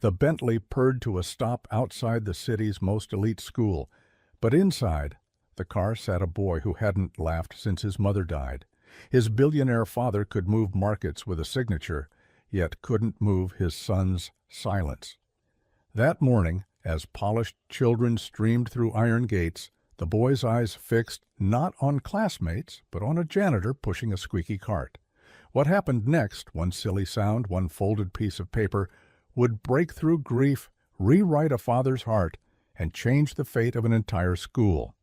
The Bentley purred to a stop outside the city's most elite school, but inside, the car sat a boy who hadn't laughed since his mother died. His billionaire father could move markets with a signature, yet couldn't move his son's silence. That morning, as polished children streamed through iron gates, the boy's eyes fixed not on classmates, but on a janitor pushing a squeaky cart. What happened next, one silly sound, one folded piece of paper, would break through grief, rewrite a father's heart, and change the fate of an entire school.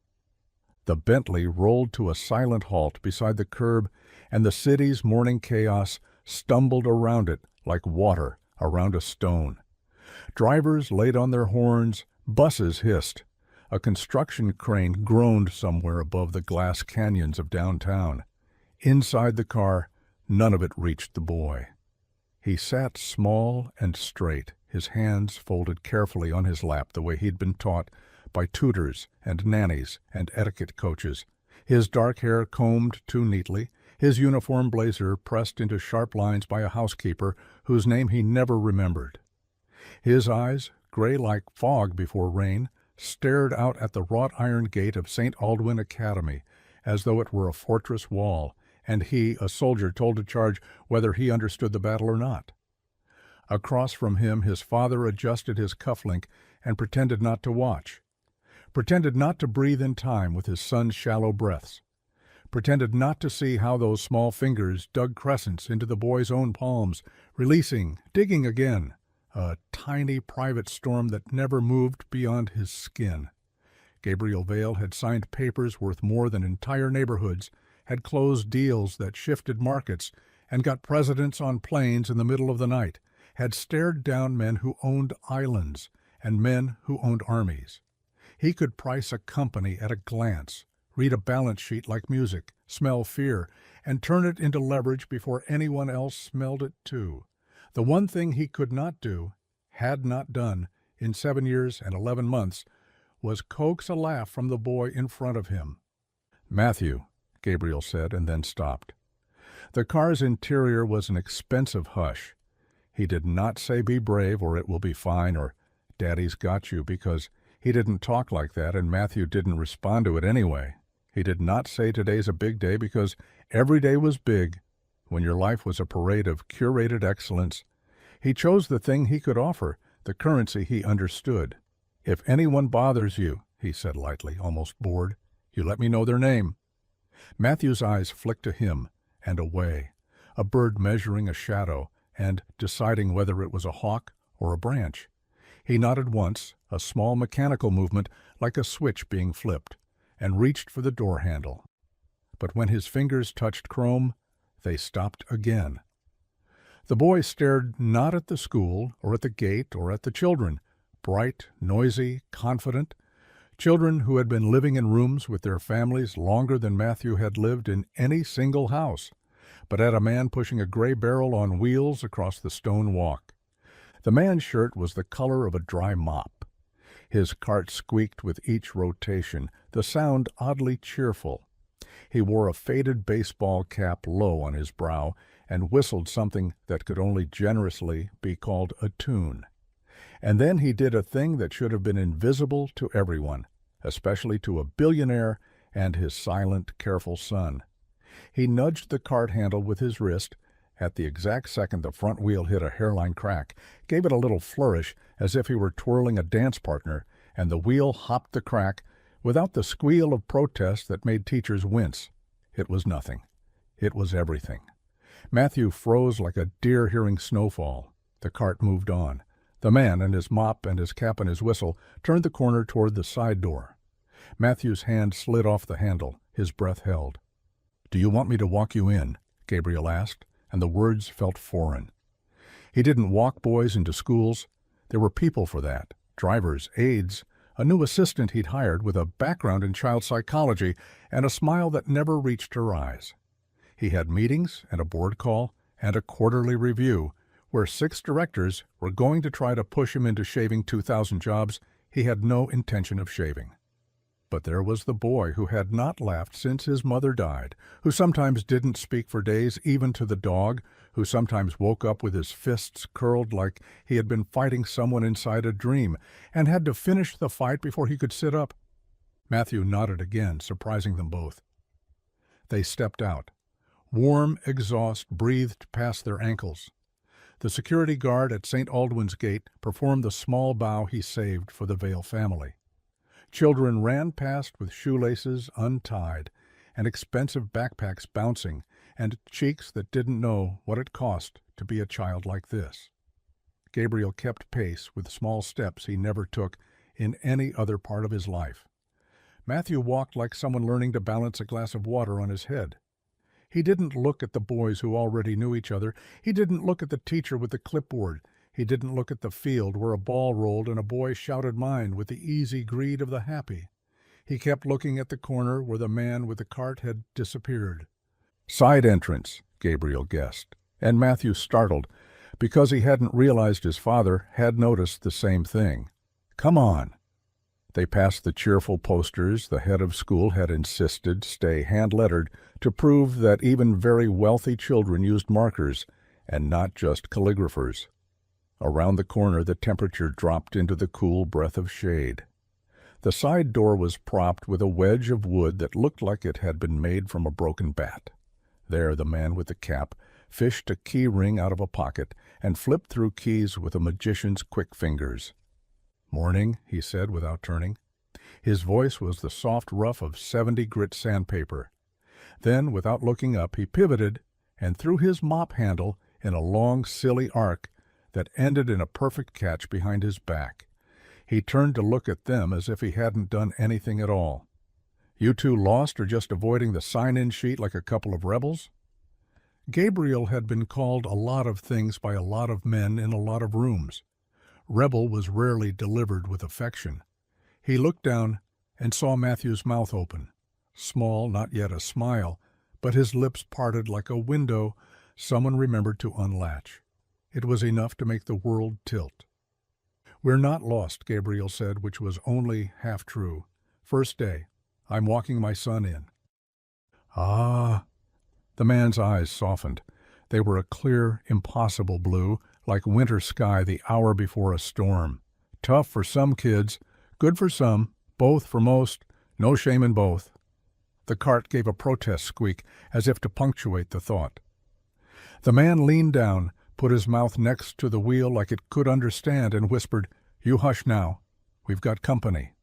The Bentley rolled to a silent halt beside the curb, and the city's morning chaos stumbled around it like water around a stone. Drivers laid on their horns, buses hissed. A construction crane groaned somewhere above the glass canyons of downtown. Inside the car, none of it reached the boy. He sat small and straight, his hands folded carefully on his lap the way he'd been taught by tutors and nannies and etiquette coaches, his dark hair combed too neatly, his uniform blazer pressed into sharp lines by a housekeeper whose name he never remembered. His eyes, gray like fog before rain, stared out at the wrought iron gate of St. Aldwyn Academy as though it were a fortress wall, and he, a soldier, told to charge whether he understood the battle or not. Across from him his father adjusted his cufflink and pretended not to watch, pretended not to breathe in time with his son's shallow breaths, pretended not to see how those small fingers dug crescents into the boy's own palms, releasing, digging again, a tiny private storm that never moved beyond his skin. Gabriel Vale had signed papers worth more than entire neighborhoods, had closed deals that shifted markets, and got presidents on planes in the middle of the night, had stared down men who owned islands and men who owned armies. He could price a company at a glance, read a balance sheet like music, smell fear, and turn it into leverage before anyone else smelled it too. The one thing he could not do, had not done, in 7 years and 11 months, was coax a laugh from the boy in front of him. "Matthew," Gabriel said, and then stopped. The car's interior was an expensive hush. He did not say "be brave" or "it will be fine" or "Daddy's got you," because he didn't talk like that and Matthew didn't respond to it anyway. He did not say "today's a big day" because every day was big when your life was a parade of curated excellence. He chose the thing he could offer, the currency he understood. "If anyone bothers you," he said lightly, almost bored, "you let me know their name." Matthew's eyes flicked to him and away, a bird measuring a shadow and deciding whether it was a hawk or a branch. He nodded once, a small mechanical movement like a switch being flipped, and reached for the door handle. But when his fingers touched chrome, they stopped again. The boy stared not at the school or at the gate or at the children, bright, noisy, confident, children who had been living in rooms with their families longer than Matthew had lived in any single house, but at a man pushing a gray barrel on wheels across the stone walk. The man's shirt was the color of a dry mop. His cart squeaked with each rotation, the sound oddly cheerful. He wore a faded baseball cap low on his brow and whistled something that could only generously be called a tune. And then he did a thing that should have been invisible to everyone, especially to a billionaire and his silent, careful son. He nudged the cart handle with his wrist. At the exact second the front wheel hit a hairline crack, gave it a little flourish as if he were twirling a dance partner, and the wheel hopped the crack without the squeal of protest that made teachers wince. It was nothing. It was everything. Matthew froze like a deer hearing snowfall. The cart moved on. The man, and his mop and his cap and his whistle, turned the corner toward the side door. Matthew's hand slid off the handle, his breath held. "Do you want me to walk you in?" Gabriel asked, and the words felt foreign. He didn't walk boys into schools. There were people for that, drivers, aides, a new assistant he'd hired with a background in child psychology and a smile that never reached her eyes. He had meetings and a board call and a quarterly review where 6 directors were going to try to push him into shaving 2,000 jobs he had no intention of shaving. But there was the boy who had not laughed since his mother died, who sometimes didn't speak for days even to the dog, who sometimes woke up with his fists curled like he had been fighting someone inside a dream, and had to finish the fight before he could sit up. Matthew nodded again, surprising them both. They stepped out. Warm exhaust breathed past their ankles. The security guard at St. Aldwyn's gate performed the small bow he saved for the Vale family. Children ran past with shoelaces untied, and expensive backpacks bouncing, and cheeks that didn't know what it cost to be a child like this. Gabriel kept pace with small steps he never took in any other part of his life. Matthew walked like someone learning to balance a glass of water on his head. He didn't look at the boys who already knew each other. He didn't look at the teacher with the clipboard. He didn't look at the field where a ball rolled and a boy shouted mine with the easy greed of the happy. He kept looking at the corner where the man with the cart had disappeared. Side entrance, Gabriel guessed, and Matthew startled, because he hadn't realized his father had noticed the same thing. Come on. They passed the cheerful posters the head of school had insisted stay hand-lettered to prove that even very wealthy children used markers and not just calligraphers. Around the corner the temperature dropped into the cool breath of shade. The side door was propped with a wedge of wood that looked like it had been made from a broken bat. There the man with the cap fished a key ring out of a pocket and flipped through keys with a magician's quick fingers. "Morning," he said without turning. His voice was the soft rough of 70 grit sandpaper. Then, without looking up, he pivoted and threw his mop handle in a long, silly arc that ended in a perfect catch behind his back. He turned to look at them as if he hadn't done anything at all. "You two lost or just avoiding the sign-in sheet like a couple of rebels?" Gabriel had been called a lot of things by a lot of men in a lot of rooms. Rebel was rarely delivered with affection. He looked down and saw Matthew's mouth open. Small, not yet a smile, but his lips parted like a window someone remembered to unlatch. It was enough to make the world tilt. "We're not lost," Gabriel said, which was only half true. "First day. I'm walking my son in." "Ah." The man's eyes softened. They were a clear, impossible blue, like winter sky the hour before a storm. Tough for some kids, good for some, both for most, no shame in both. The cart gave a protest squeak, as if to punctuate the thought. The man leaned down, put his mouth next to the wheel like it could understand, and whispered, "You hush now. We've got company."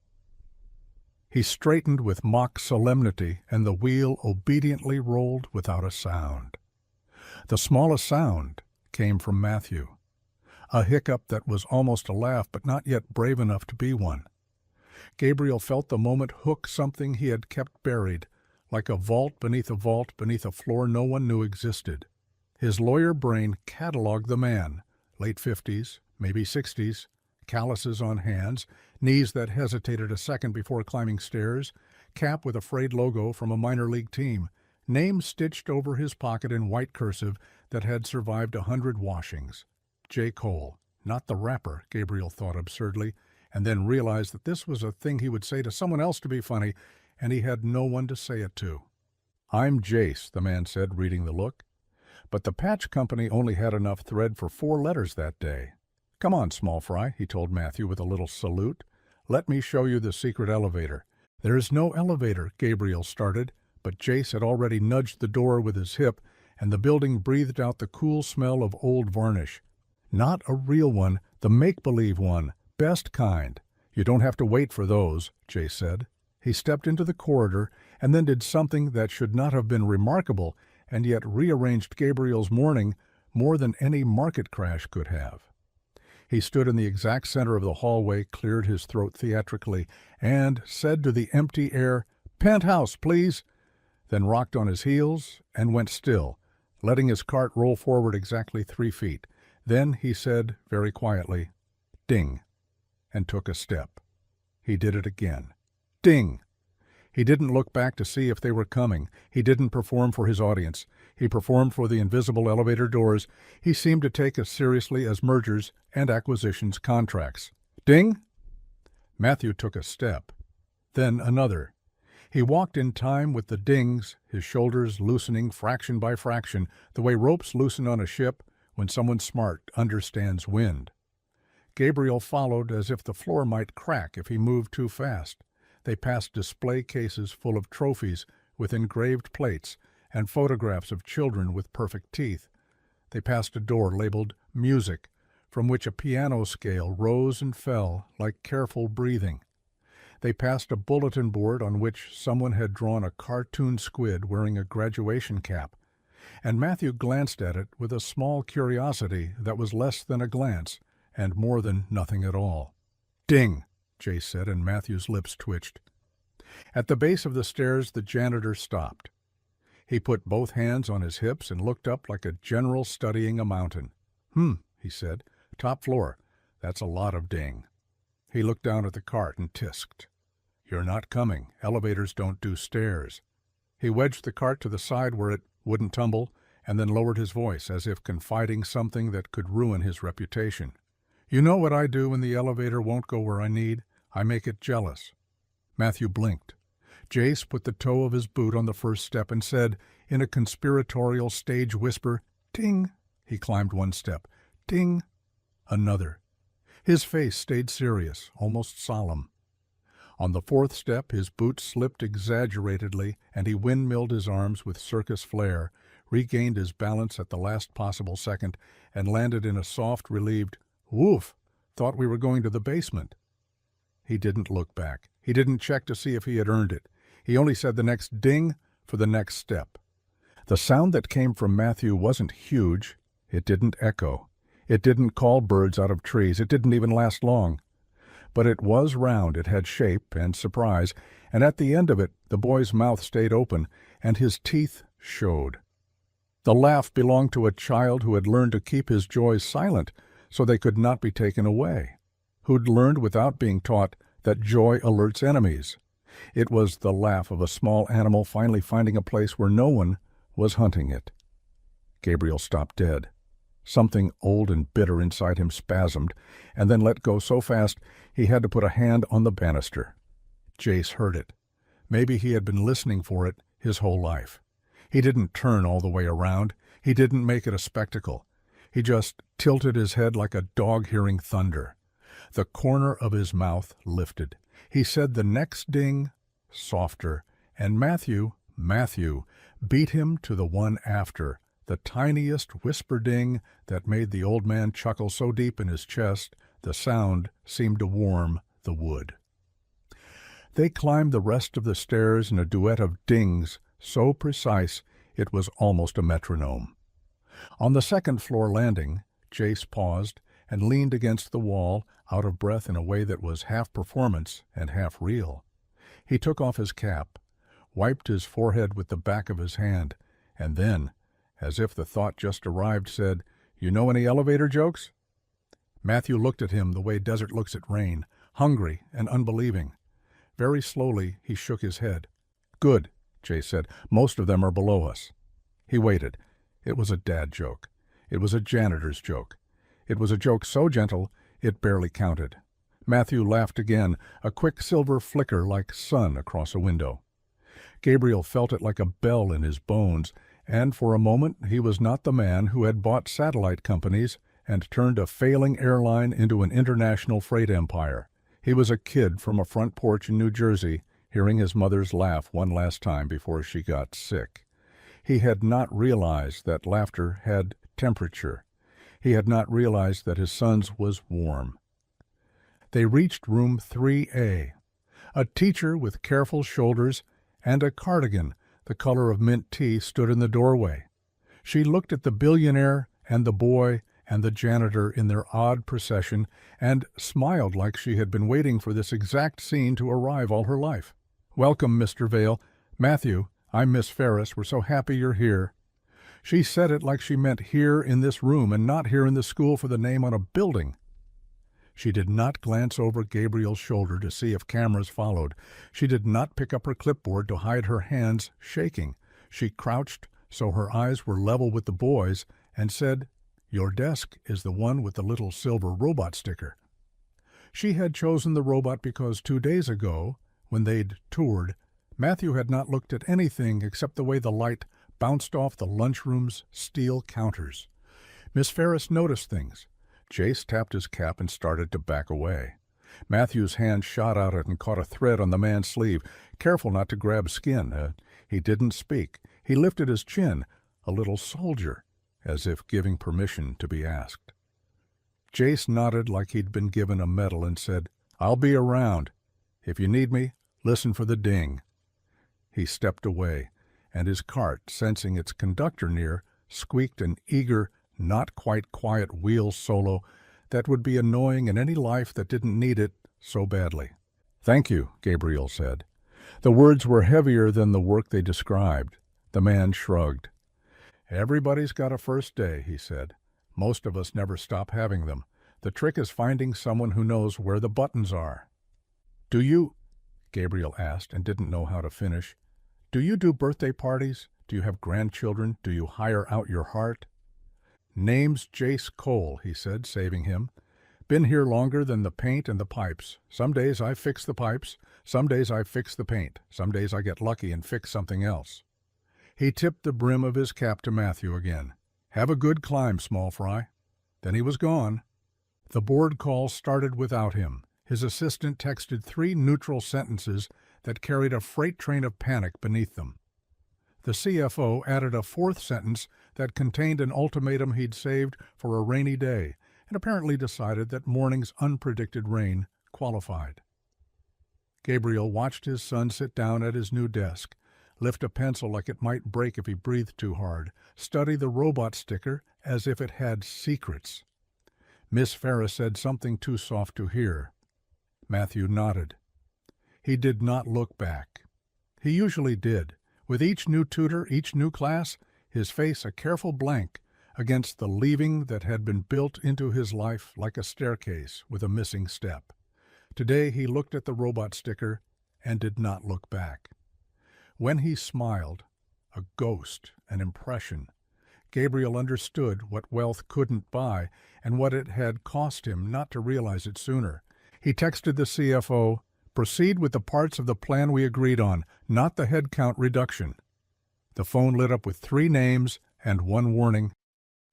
He straightened with mock solemnity, and the wheel obediently rolled without a sound. The smallest sound came from Matthew. A hiccup that was almost a laugh, but not yet brave enough to be one. Gabriel felt the moment hook something he had kept buried, like a vault beneath a floor no one knew existed. His lawyer brain catalogued the man, late 50s, maybe 60s, calluses on hands, knees that hesitated a second before climbing stairs, cap with a frayed logo from a minor league team, name stitched over his pocket in white cursive that had survived 100 washings. J. Cole, not the rapper, Gabriel thought absurdly, and then realized that this was a thing he would say to someone else to be funny, and he had no one to say it to. "I'm Jace," the man said, reading the look. But the patch company only had enough thread for 4 letters that day. "Come on, small fry," he told Matthew with a little salute. "Let me show you the secret elevator." "There's no elevator," Gabriel started, but Jace had already nudged the door with his hip, and the building breathed out the cool smell of old varnish. "Not a real one, the make-believe one, best kind. You don't have to wait for those," Jace said. He stepped into the corridor and then did something that should not have been remarkable, and yet rearranged Gabriel's morning more than any market crash could have. He stood in the exact center of the hallway, cleared his throat theatrically, and said to the empty air, "Penthouse, please," then rocked on his heels and went still, letting his cart roll forward exactly 3 feet. Then he said very quietly, "Ding," and took a step. He did it again. Ding! He didn't look back to see if they were coming. He didn't perform for his audience. He performed for the invisible elevator doors he seemed to take as seriously as mergers and acquisitions contracts. Ding! Matthew took a step. then another. He walked in time with the dings, his shoulders loosening fraction by fraction, the way ropes loosen on a ship when someone smart understands wind. Gabriel followed as if the floor might crack if he moved too fast. They passed display cases full of trophies with engraved plates and photographs of children with perfect teeth. They passed a door labeled Music, from which a piano scale rose and fell like careful breathing. They passed a bulletin board on which someone had drawn a cartoon squid wearing a graduation cap, and Matthew glanced at it with a small curiosity that was less than a glance and more than nothing at all. "Ding," Jay said, and Matthew's lips twitched. At the base of the stairs, the janitor stopped. He put both hands on his hips and looked up like a general studying a mountain. He said. "Top floor. That's a lot of ding." He looked down at the cart and tisked. "You're not coming. Elevators don't do stairs." He wedged the cart to the side where it wouldn't tumble, and then lowered his voice as if confiding something that could ruin his reputation. "You know what I do when the elevator won't go where I need? I make it jealous." Matthew blinked. Jace put the toe of his boot on the first step and said, in a conspiratorial stage whisper, "Ting." He climbed one step. "Ting." Another. His face stayed serious, almost solemn. On the fourth step, his boot slipped exaggeratedly, and he windmilled his arms with circus flair, regained his balance at the last possible second, and landed in a soft, relieved, "Woof! Thought we were going to the basement." He didn't look back. He didn't check to see if he had earned it. He only said the next ding for the next step. The sound that came from Matthew wasn't huge. It didn't echo. It didn't call birds out of trees. It didn't even last long. But it was round, it had shape and surprise, and at the end of it the boy's mouth stayed open, and his teeth showed. The laugh belonged to a child who had learned to keep his joys silent so they could not be taken away, who'd learned without being taught that joy alerts enemies. It was the laugh of a small animal finally finding a place where no one was hunting it. Gabriel stopped dead. Something old and bitter inside him spasmed, and then let go so fast he had to put a hand on the banister. Jace heard it. Maybe he had been listening for it his whole life. He didn't turn all the way around. He didn't make it a spectacle. He just tilted his head like a dog hearing thunder. The corner of his mouth lifted. He said the next ding, softer, and Matthew beat him to the one after, the tiniest whisper ding that made the old man chuckle so deep in his chest the sound seemed to warm the wood. They climbed the rest of the stairs in a duet of dings so precise it was almost a metronome. On the second-floor landing, Jace paused and leaned against the wall, out of breath in a way that was half performance and half real. He took off his cap, wiped his forehead with the back of his hand, and then, as if the thought just arrived, said, "You know any elevator jokes?" Matthew looked at him the way desert looks at rain, hungry and unbelieving. Very slowly he shook his head. "Good," Jay said. "Most of them are below us." He waited. It was a dad joke. It was a janitor's joke. It was a joke so gentle it barely counted. Matthew laughed again, a quick silver flicker like sun across a window. Gabriel felt it like a bell in his bones, and for a moment he was not the man who had bought satellite companies and turned a failing airline into an international freight empire. He was a kid from a front porch in New Jersey, hearing his mother's laugh one last time before she got sick. He had not realized that laughter had temperature. He had not realized that his son's was warm. They reached room 3A. A teacher with careful shoulders and a cardigan the color of mint tea stood in the doorway. She looked at the billionaire and the boy and the janitor in their odd procession and smiled like she had been waiting for this exact scene to arrive all her life. "Welcome, Mr. Vale. Matthew, I'm Miss Ferris. We're so happy you're here." She said it like she meant here in this room and not here in the school for the name on a building. She did not glance over Gabriel's shoulder to see if cameras followed. She did not pick up her clipboard to hide her hands shaking. She crouched so her eyes were level with the boy's and said, "Your desk is the one with the little silver robot sticker." She had chosen the robot because 2 days ago, When they'd toured, Matthew had not looked at anything except the way the light bounced off the lunchroom's steel counters. Miss Ferris noticed things. Jace tapped his cap and started to back away. Matthew's hand shot out and caught a thread on the man's sleeve, careful not to grab skin. He didn't speak. He lifted his chin, a little soldier, as if giving permission to be asked. Jace nodded like he'd been given a medal and said, "I'll be around. If you need me, listen for the ding." He stepped away, and his cart, sensing its conductor near, squeaked an eager, not quite quiet wheel solo that would be annoying in any life that didn't need it so badly. "Thank you," Gabriel said. The words were heavier than the work they described. The man shrugged. "Everybody's got a first day," he said. "Most of us never stop having them. The trick is finding someone who knows where the buttons are." "Do you?" Gabriel asked and didn't know how to finish. "Do you do birthday parties? Do you have grandchildren? Do you hire out your heart?" "Name's Jace Cole," he said, saving him. "Been here longer than the paint and the pipes. Some days I fix the pipes. Some days I fix the paint. Some days I get lucky and fix something else." He tipped the brim of his cap to Matthew again. "Have a good climb, small fry." Then he was gone. The board call started without him. His assistant texted 3 neutral sentences that carried a freight train of panic beneath them. The CFO added a 4th sentence that contained an ultimatum he'd saved for a rainy day, and apparently decided that morning's unpredicted rain qualified. Gabriel watched his son sit down at his new desk, lift a pencil like it might break if he breathed too hard, study the robot sticker as if it had secrets. Miss Ferris said something too soft to hear. Matthew nodded. He did not look back. He usually did. With each new tutor, each new class, his face a careful blank against the leaving that had been built into his life like a staircase with a missing step. Today he looked at the robot sticker and did not look back. When he smiled, a ghost, an impression, Gabriel understood what wealth couldn't buy and what it had cost him not to realize it sooner. He texted the CFO, "Proceed with the parts of the plan we agreed on, not the headcount reduction." The phone lit up with 3 names and 1 warning.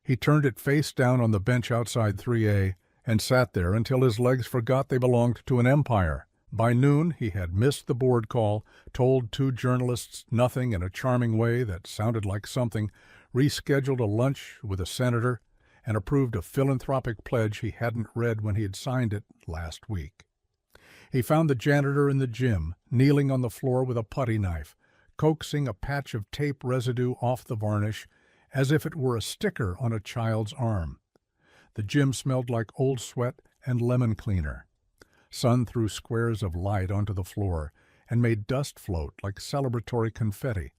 He turned it face down on the bench outside 3A and sat there until his legs forgot they belonged to an empire. By noon, he had missed the board call, told 2 journalists nothing in a charming way that sounded like something, rescheduled a lunch with a senator, and approved a philanthropic pledge he hadn't read when he had signed it last week. He found the janitor in the gym, kneeling on the floor with a putty knife, coaxing a patch of tape residue off the varnish as if it were a sticker on a child's arm. The gym smelled like old sweat and lemon cleaner. Sun threw squares of light onto the floor and made dust float like celebratory confetti.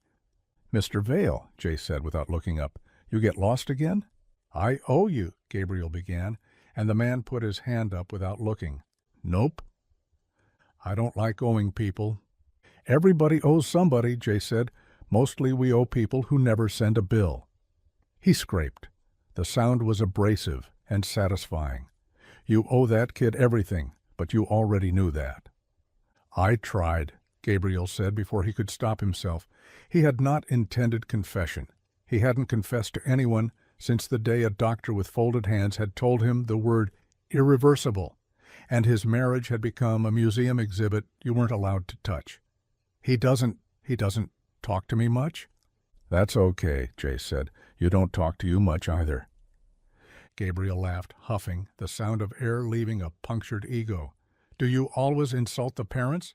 "Mr. Vale," Jay said without looking up, "you get lost again?" "I owe you," Gabriel began, and the man put his hand up without looking. "Nope." "I don't like owing people." "Everybody owes somebody," Jay said. "Mostly we owe people who never send a bill." He scraped. The sound was abrasive and satisfying. "You owe that kid everything, but you already knew that." "I tried," Gabriel said before he could stop himself. He had not intended confession. He hadn't confessed to anyone since the day a doctor with folded hands had told him the word irreversible, and his marriage had become a museum exhibit you weren't allowed to touch. He doesn't talk to me much?" "That's okay," Jay said. "You don't talk to you much either." Gabriel laughed, huffing, the sound of air leaving a punctured ego. "Do you always insult the parents?"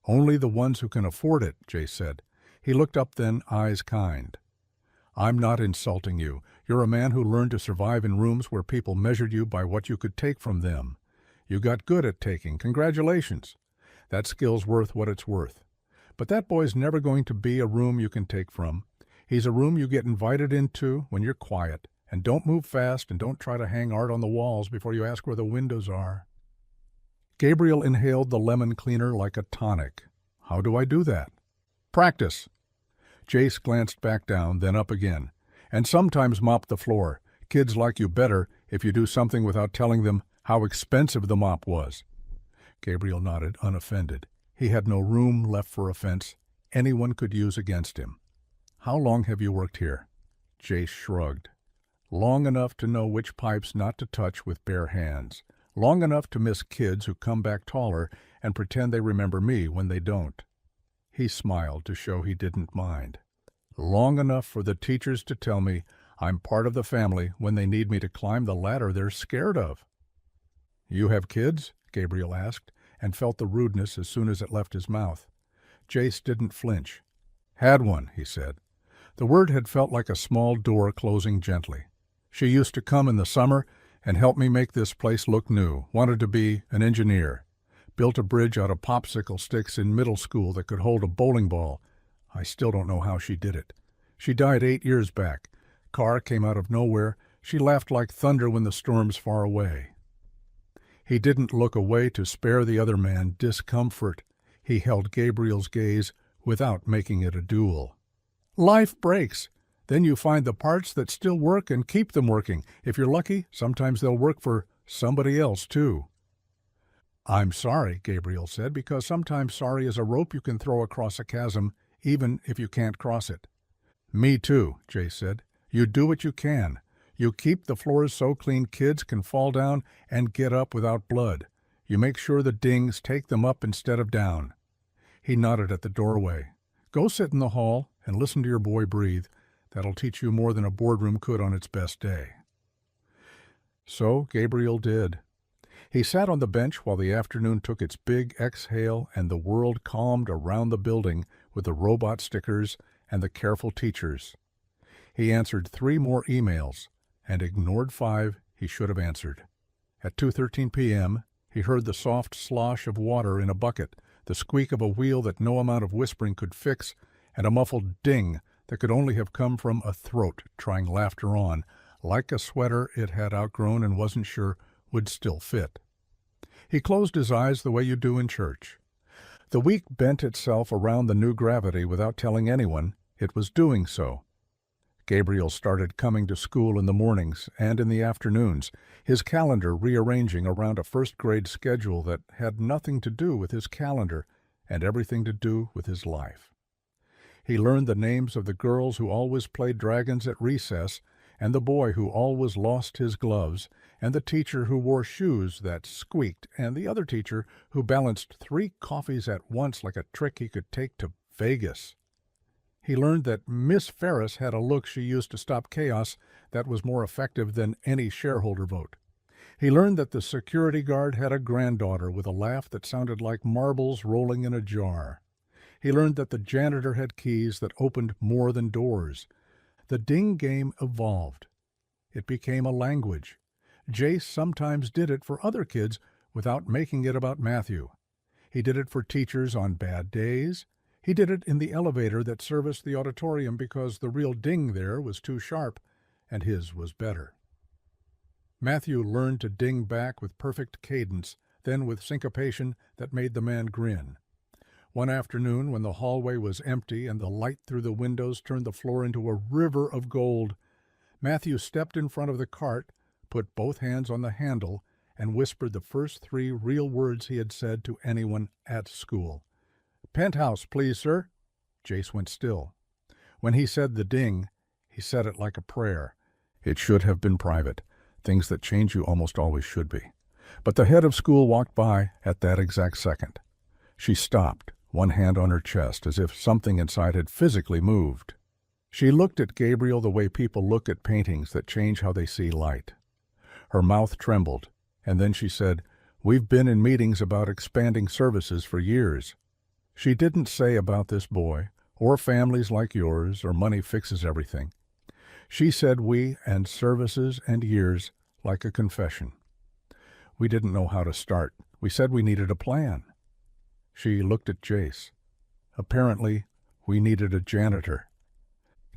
"Only the ones who can afford it," Jay said. He looked up then, eyes kind. "I'm not insulting you. You're a man who learned to survive in rooms where people measured you by what you could take from them. You got good at taking. Congratulations. That skill's worth what it's worth. But that boy's never going to be a room you can take from. He's a room you get invited into when you're quiet, and don't move fast and don't try to hang art on the walls before you ask where the windows are." Gabriel inhaled the lemon cleaner like a tonic. "How do I do that?" "Practice." Jace glanced back down, then up again. "And sometimes mop the floor. Kids like you better if you do something without telling them how expensive the mop was." Gabriel nodded, unoffended. He had no room left for offense anyone could use against him. "How long have you worked here?" Jace shrugged. "Long enough to know which pipes not to touch with bare hands. Long enough to miss kids who come back taller and pretend they remember me when they don't." He smiled to show he didn't mind. "Long enough for the teachers to tell me I'm part of the family when they need me to climb the ladder they're scared of." "You have kids?" Gabriel asked, and felt the rudeness as soon as it left his mouth. Jace didn't flinch. "Had one," he said. The word had felt like a small door closing gently. "She used to come in the summer and help me make this place look new. Wanted to be an engineer. Built a bridge out of popsicle sticks in middle school that could hold a bowling ball. I still don't know how she did it. She died 8 years back. Car came out of nowhere. She laughed like thunder when the storm's far away." He didn't look away to spare the other man discomfort. He held Gabriel's gaze without making it a duel. "Life breaks. Then you find the parts that still work and keep them working. If you're lucky, sometimes they'll work for somebody else, too." "I'm sorry," Gabriel said, "because sometimes sorry is a rope you can throw across a chasm, even if you can't cross it." "Me too," Jay said. "You do what you can. You keep the floors so clean kids can fall down and get up without blood. You make sure the dings take them up instead of down." He nodded at the doorway. "Go sit in the hall and listen to your boy breathe. That'll teach you more than a boardroom could on its best day." So Gabriel did. He sat on the bench while the afternoon took its big exhale and the world calmed around the building with the robot stickers and the careful teachers. He answered 3 more emails and ignored 5 he should have answered. At 2:13 p.m., he heard the soft slosh of water in a bucket, the squeak of a wheel that no amount of whispering could fix, and a muffled ding that could only have come from a throat trying laughter on, like a sweater it had outgrown and wasn't sure would still fit. He closed his eyes the way you do in church. The week bent itself around the new gravity without telling anyone it was doing so. Gabriel started coming to school in the mornings and in the afternoons, his calendar rearranging around a first-grade schedule that had nothing to do with his calendar and everything to do with his life. He learned the names of the girls who always played dragons at recess, and the boy who always lost his gloves, and the teacher who wore shoes that squeaked, and the other teacher who balanced 3 coffees at once like a trick he could take to Vegas. He learned that Miss Ferris had a look she used to stop chaos that was more effective than any shareholder vote. He learned that the security guard had a granddaughter with a laugh that sounded like marbles rolling in a jar. He learned that the janitor had keys that opened more than doors. The ding game evolved. It became a language. Jace sometimes did it for other kids without making it about Matthew. He did it for teachers on bad days. He did it in the elevator that serviced the auditorium because the real ding there was too sharp, and his was better. Matthew learned to ding back with perfect cadence, then with syncopation that made the man grin. One afternoon, when the hallway was empty and the light through the windows turned the floor into a river of gold, Matthew stepped in front of the cart, put both hands on the handle, and whispered the first 3 real words he had said to anyone at school. "Penthouse, please, sir." Jace went still. When he said the ding, he said it like a prayer. It should have been private. Things that change you almost always should be. But the head of school walked by at that exact second. She stopped, one hand on her chest, as if something inside had physically moved. She looked at Gabriel the way people look at paintings that change how they see light. Her mouth trembled, and then she said, "We've been in meetings about expanding services for years." She didn't say about this boy, or families like yours, or money fixes everything. She said we and services and years like a confession. We didn't know how to start. We said we needed a plan. She looked at Jace. Apparently, we needed a janitor.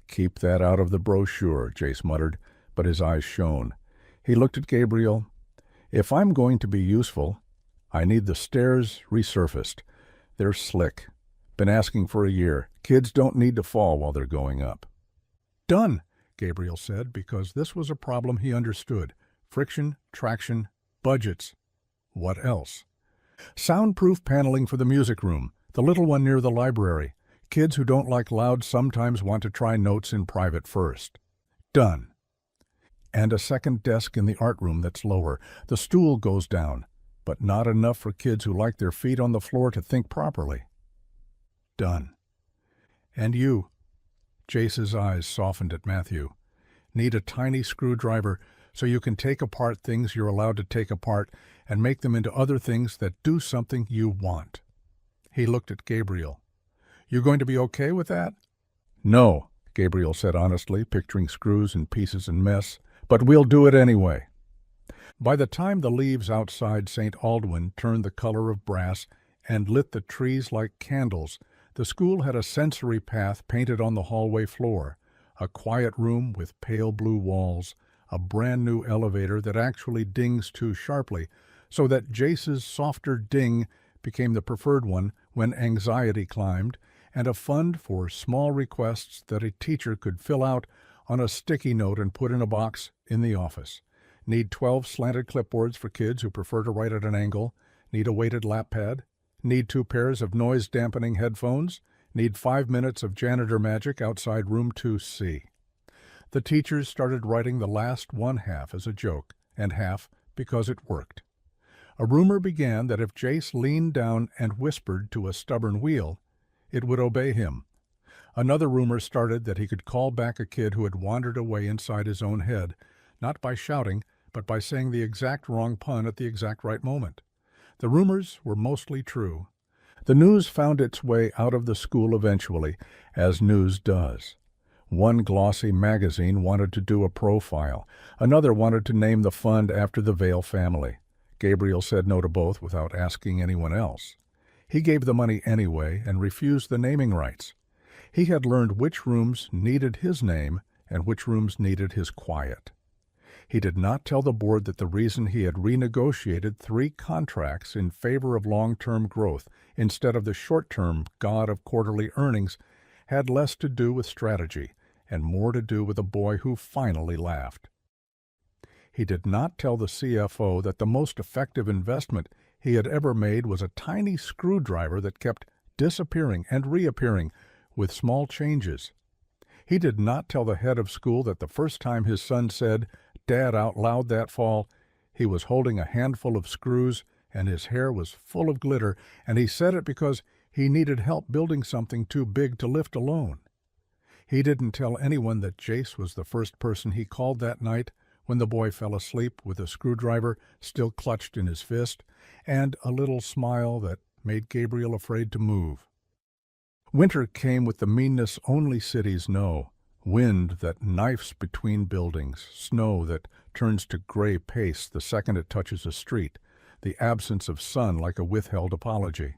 "Keep that out of the brochure," Jace muttered, but his eyes shone. He looked at Gabriel. "If I'm going to be useful, I need the stairs resurfaced. They're slick. Been asking for a year. Kids don't need to fall while they're going up." "Done," Gabriel said, because this was a problem he understood. Friction, traction, budgets. What else? Soundproof paneling for the music room, the little one near the library. Kids who don't like loud sometimes want to try notes in private first. Done. And a second desk in the art room that's lower. The stool goes down, but not enough for kids who like their feet on the floor to think properly. Done. And you, Jace's eyes softened at Matthew, need a tiny screwdriver so you can take apart things you're allowed to take apart and make them into other things that do something you want. He looked at Gabriel. You going to be okay with that? No, Gabriel said honestly, picturing screws and pieces and mess, but we'll do it anyway. By the time the leaves outside St. Aldwyn turned the color of brass and lit the trees like candles, the school had a sensory path painted on the hallway floor, a quiet room with pale blue walls, a brand-new elevator that actually dings too sharply, so that Jace's softer ding became the preferred one when anxiety climbed, and a fund for small requests that a teacher could fill out on a sticky note and put in a box in the office. Need 12 slanted clipboards for kids who prefer to write at an angle? Need a weighted lap pad? Need 2 pairs of noise-dampening headphones? Need 5 minutes of janitor magic outside room 2C. The teachers started writing the last one half as a joke, and half because it worked. A rumor began that if Jace leaned down and whispered to a stubborn wheel, it would obey him. Another rumor started that he could call back a kid who had wandered away inside his own head, not by shouting, but by saying the exact wrong pun at the exact right moment. The rumors were mostly true. The news found its way out of the school eventually, as news does. One glossy magazine wanted to do a profile. Another wanted to name the fund after the Vale family. Gabriel said no to both without asking anyone else. He gave the money anyway and refused the naming rights. He had learned which rooms needed his name and which rooms needed his quiet. He did not tell the board that the reason he had renegotiated 3 contracts in favor of long-term growth instead of the short-term god of quarterly earnings had less to do with strategy and more to do with a boy who finally laughed. He did not tell the CFO that the most effective investment he had ever made was a tiny screwdriver that kept disappearing and reappearing with small changes. He did not tell the head of school that the first time his son said, "Dad," out loud that fall, he was holding a handful of screws and his hair was full of glitter, and he said it because he needed help building something too big to lift alone. He didn't tell anyone that Jace was the first person he called that night when the boy fell asleep with a screwdriver still clutched in his fist and a little smile that made Gabriel afraid to move. Winter came with the meanness only cities know. Wind that knifes between buildings, snow that turns to gray paste the second it touches a street, the absence of sun like a withheld apology.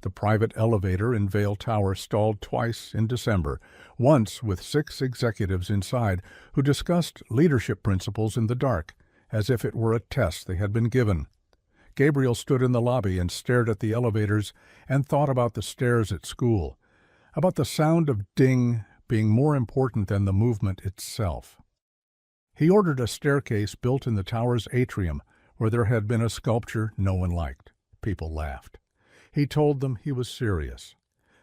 The private elevator in Vale Tower stalled twice in December, once with 6 executives inside who discussed leadership principles in the dark, as if it were a test they had been given. Gabriel stood in the lobby and stared at the elevators and thought about the stairs at school, about the sound of ding being more important than the movement itself. He ordered a staircase built in the tower's atrium where there had been a sculpture no one liked. People laughed. He told them he was serious.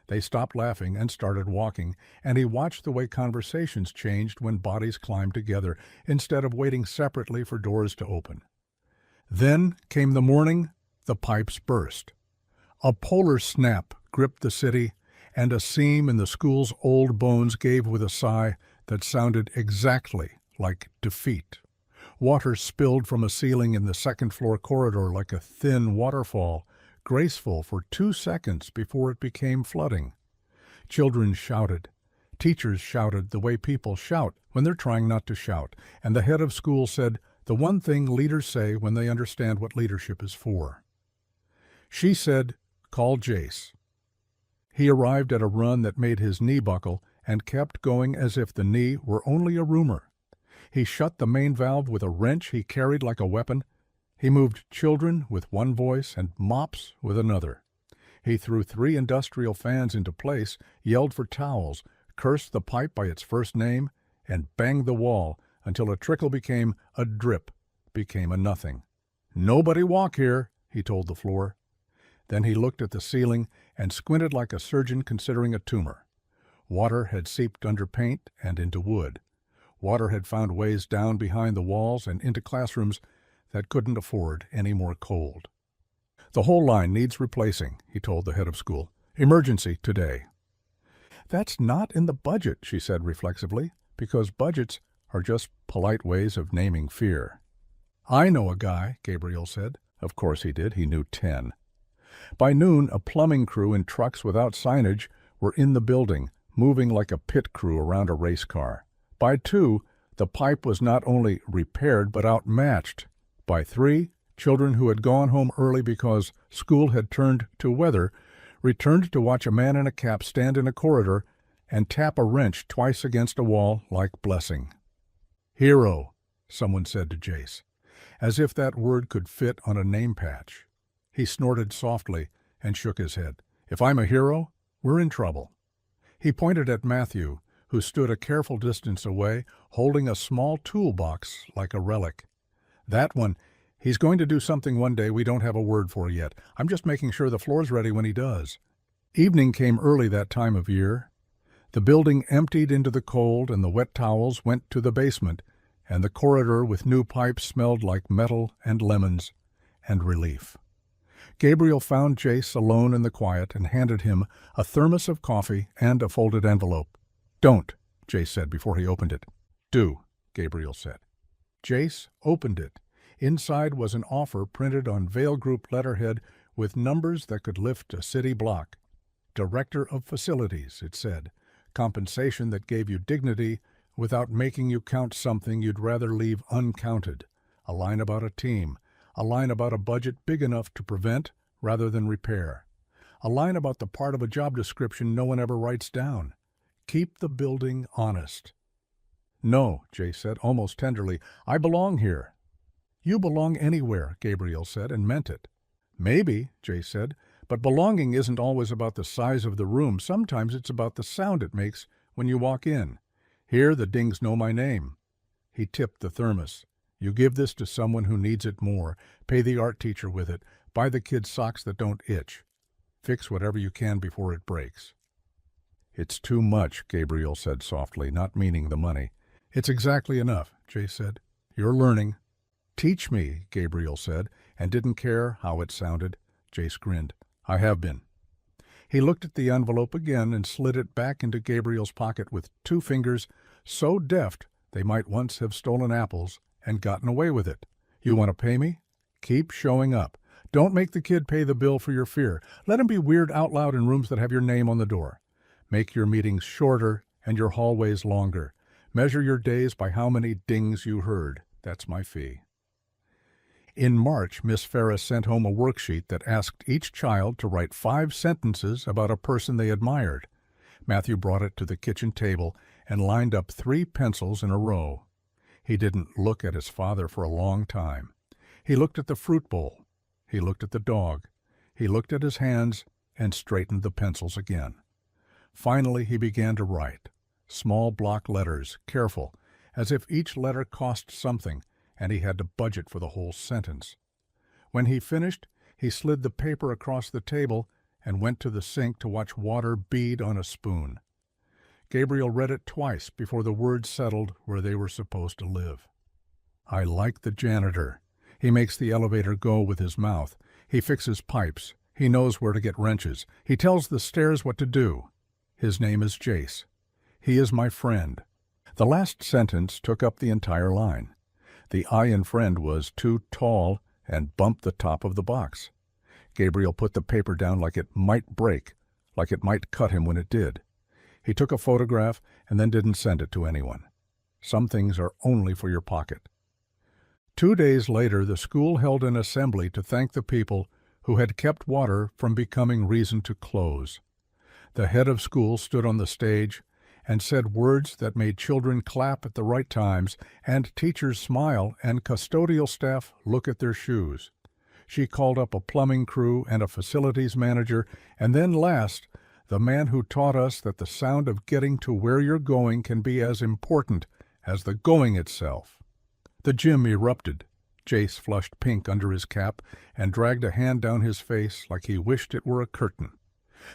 They stopped laughing and started walking, and he watched the way conversations changed when bodies climbed together instead of waiting separately for doors to open. Then came the morning the pipes burst. A polar snap gripped the city, and a seam in the school's old bones gave with a sigh that sounded exactly like defeat. Water spilled from a ceiling in the second-floor corridor like a thin waterfall, graceful for 2 seconds before it became flooding. Children shouted. Teachers shouted the way people shout when they're trying not to shout, and the head of school said the one thing leaders say when they understand what leadership is for. She said, "Call Jace." He arrived at a run that made his knee buckle and kept going as if the knee were only a rumor. He shut the main valve with a wrench he carried like a weapon. He moved children with one voice and mops with another. He threw 3 industrial fans into place, yelled for towels, cursed the pipe by its first name, and banged the wall until a trickle became a drip, became a nothing. "Nobody walk here," he told the floor. Then he looked at the ceiling and squinted like a surgeon considering a tumor. Water had seeped under paint and into wood. Water had found ways down behind the walls and into classrooms that couldn't afford any more cold. "The whole line needs replacing," he told the head of school. "Emergency today." "That's not in the budget," she said reflexively, because budgets are just polite ways of naming fear. "I know a guy," Gabriel said. Of course he did. He knew 10. By noon, a plumbing crew in trucks without signage were in the building, moving like a pit crew around a race car. By 2, the pipe was not only repaired but outmatched. By 3, children who had gone home early because school had turned to weather returned to watch a man in a cap stand in a corridor and tap a wrench twice against a wall like blessing. "Hero," someone said to Jace, as if that word could fit on a name patch. He snorted softly and shook his head. "If I'm a hero, we're in trouble." He pointed at Matthew, who stood a careful distance away, holding a small toolbox like a relic. "That one, he's going to do something one day we don't have a word for yet. I'm just making sure the floor's ready when he does." Evening came early that time of year. The building emptied into the cold, and the wet towels went to the basement, and the corridor with new pipes smelled like metal and lemons and relief. Gabriel found Jace alone in the quiet and handed him a thermos of coffee and a folded envelope. "Don't," Jace said before he opened it. "Do," Gabriel said. Jace opened it. Inside was an offer printed on Vale Group letterhead with numbers that could lift a city block. "Director of Facilities," it said. "Compensation that gave you dignity without making you count something you'd rather leave uncounted. A line about a team. A line about a budget big enough to prevent rather than repair. A line about the part of a job description no one ever writes down. Keep the building honest." "No," Jace said, almost tenderly. "I belong here." "You belong anywhere," Gabriel said, and meant it. "Maybe," Jace said, "but belonging isn't always about the size of the room. Sometimes it's about the sound it makes when you walk in. Here the dings know my name." He tipped the thermos. "You give this to someone who needs it more. Pay the art teacher with it. Buy the kids socks that don't itch. Fix whatever you can before it breaks." "It's too much," Gabriel said softly, not meaning the money. "It's exactly enough," Jace said. "You're learning." "Teach me," Gabriel said, and didn't care how it sounded. Jace grinned. "I have been." He looked at the envelope again and slid it back into Gabriel's pocket with 2 fingers so deft they might once have stolen apples and gotten away with it. "You want to pay me? Keep showing up. Don't make the kid pay the bill for your fear. Let him be weird out loud in rooms that have your name on the door. Make your meetings shorter and your hallways longer. Measure your days by how many dings you heard. That's my fee." In March, Miss Ferris sent home a worksheet that asked each child to write 5 sentences about a person they admired. Matthew brought it to the kitchen table and lined up 3 pencils in a row. He didn't look at his father for a long time. He looked at the fruit bowl. He looked at the dog. He looked at his hands and straightened the pencils again. Finally, he began to write. Small block letters, careful, as if each letter cost something, and he had to budget for the whole sentence. When he finished, he slid the paper across the table and went to the sink to watch water bead on a spoon. Gabriel read it twice before the words settled where they were supposed to live. "I like the janitor. He makes the elevator go with his mouth. He fixes pipes. He knows where to get wrenches. He tells the stairs what to do. His name is Jace. He is my friend." The last sentence took up the entire line. The I in friend was too tall and bumped the top of the box. Gabriel put the paper down like it might break, like it might cut him when it did. He took a photograph and then didn't send it to anyone. Some things are only for your pocket. 2 days later, the school held an assembly to thank the people who had kept water from becoming reason to close. The head of school stood on the stage and said words that made children clap at the right times and teachers smile and custodial staff look at their shoes. She called up a plumbing crew and a facilities manager, and then last, the man who taught us that the sound of getting to where you're going can be as important as the going itself. The gym erupted. Jace flushed pink under his cap and dragged a hand down his face like he wished it were a curtain.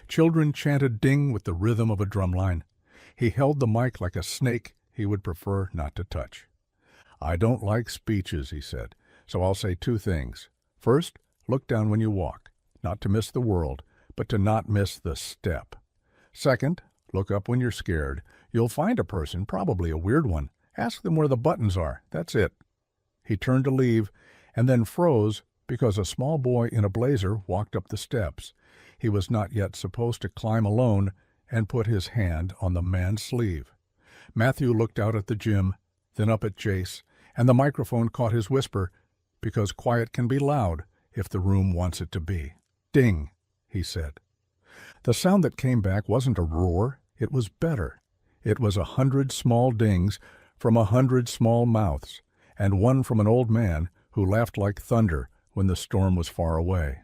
Children chanted ding with the rhythm of a drumline. He held the mic like a snake he would prefer not to touch. "I don't like speeches," he said, "so I'll say two things. First, look down when you walk, not to miss the world, but to not miss the step. Second, look up when you're scared. You'll find a person, probably a weird one. Ask them where the buttons are. That's it." He turned to leave, and then froze because a small boy in a blazer walked up the steps. He was not yet supposed to climb alone, and put his hand on the man's sleeve. Matthew looked out at the gym, then up at Jace, and the microphone caught his whisper, because quiet can be loud if the room wants it to be. "Ding," he said. The sound that came back wasn't a roar, it was better. It was 100 small dings from 100 small mouths, and one from an old man who laughed like thunder when the storm was far away.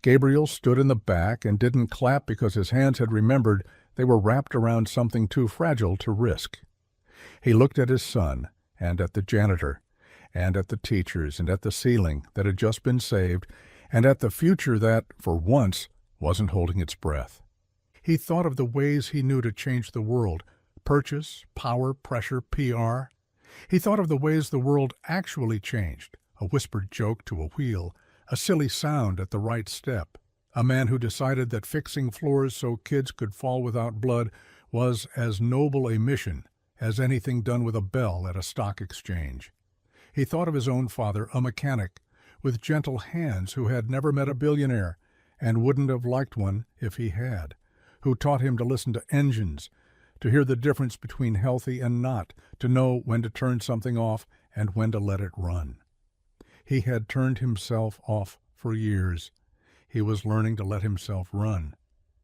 Gabriel stood in the back and didn't clap because his hands had remembered they were wrapped around something too fragile to risk. He looked at his son, and at the janitor, and at the teachers, and at the ceiling that had just been saved, and at the future that, for once, wasn't holding its breath. He thought of the ways he knew to change the world: purchase, power, pressure, PR. He thought of the ways the world actually changed: a whispered joke to a wheel, a silly sound at the right step, a man who decided that fixing floors so kids could fall without blood was as noble a mission as anything done with a bell at a stock exchange. He thought of his own father, a mechanic, with gentle hands, who had never met a billionaire and wouldn't have liked one if he had, who taught him to listen to engines, to hear the difference between healthy and not, to know when to turn something off and when to let it run. He had turned himself off for years. He was learning to let himself run.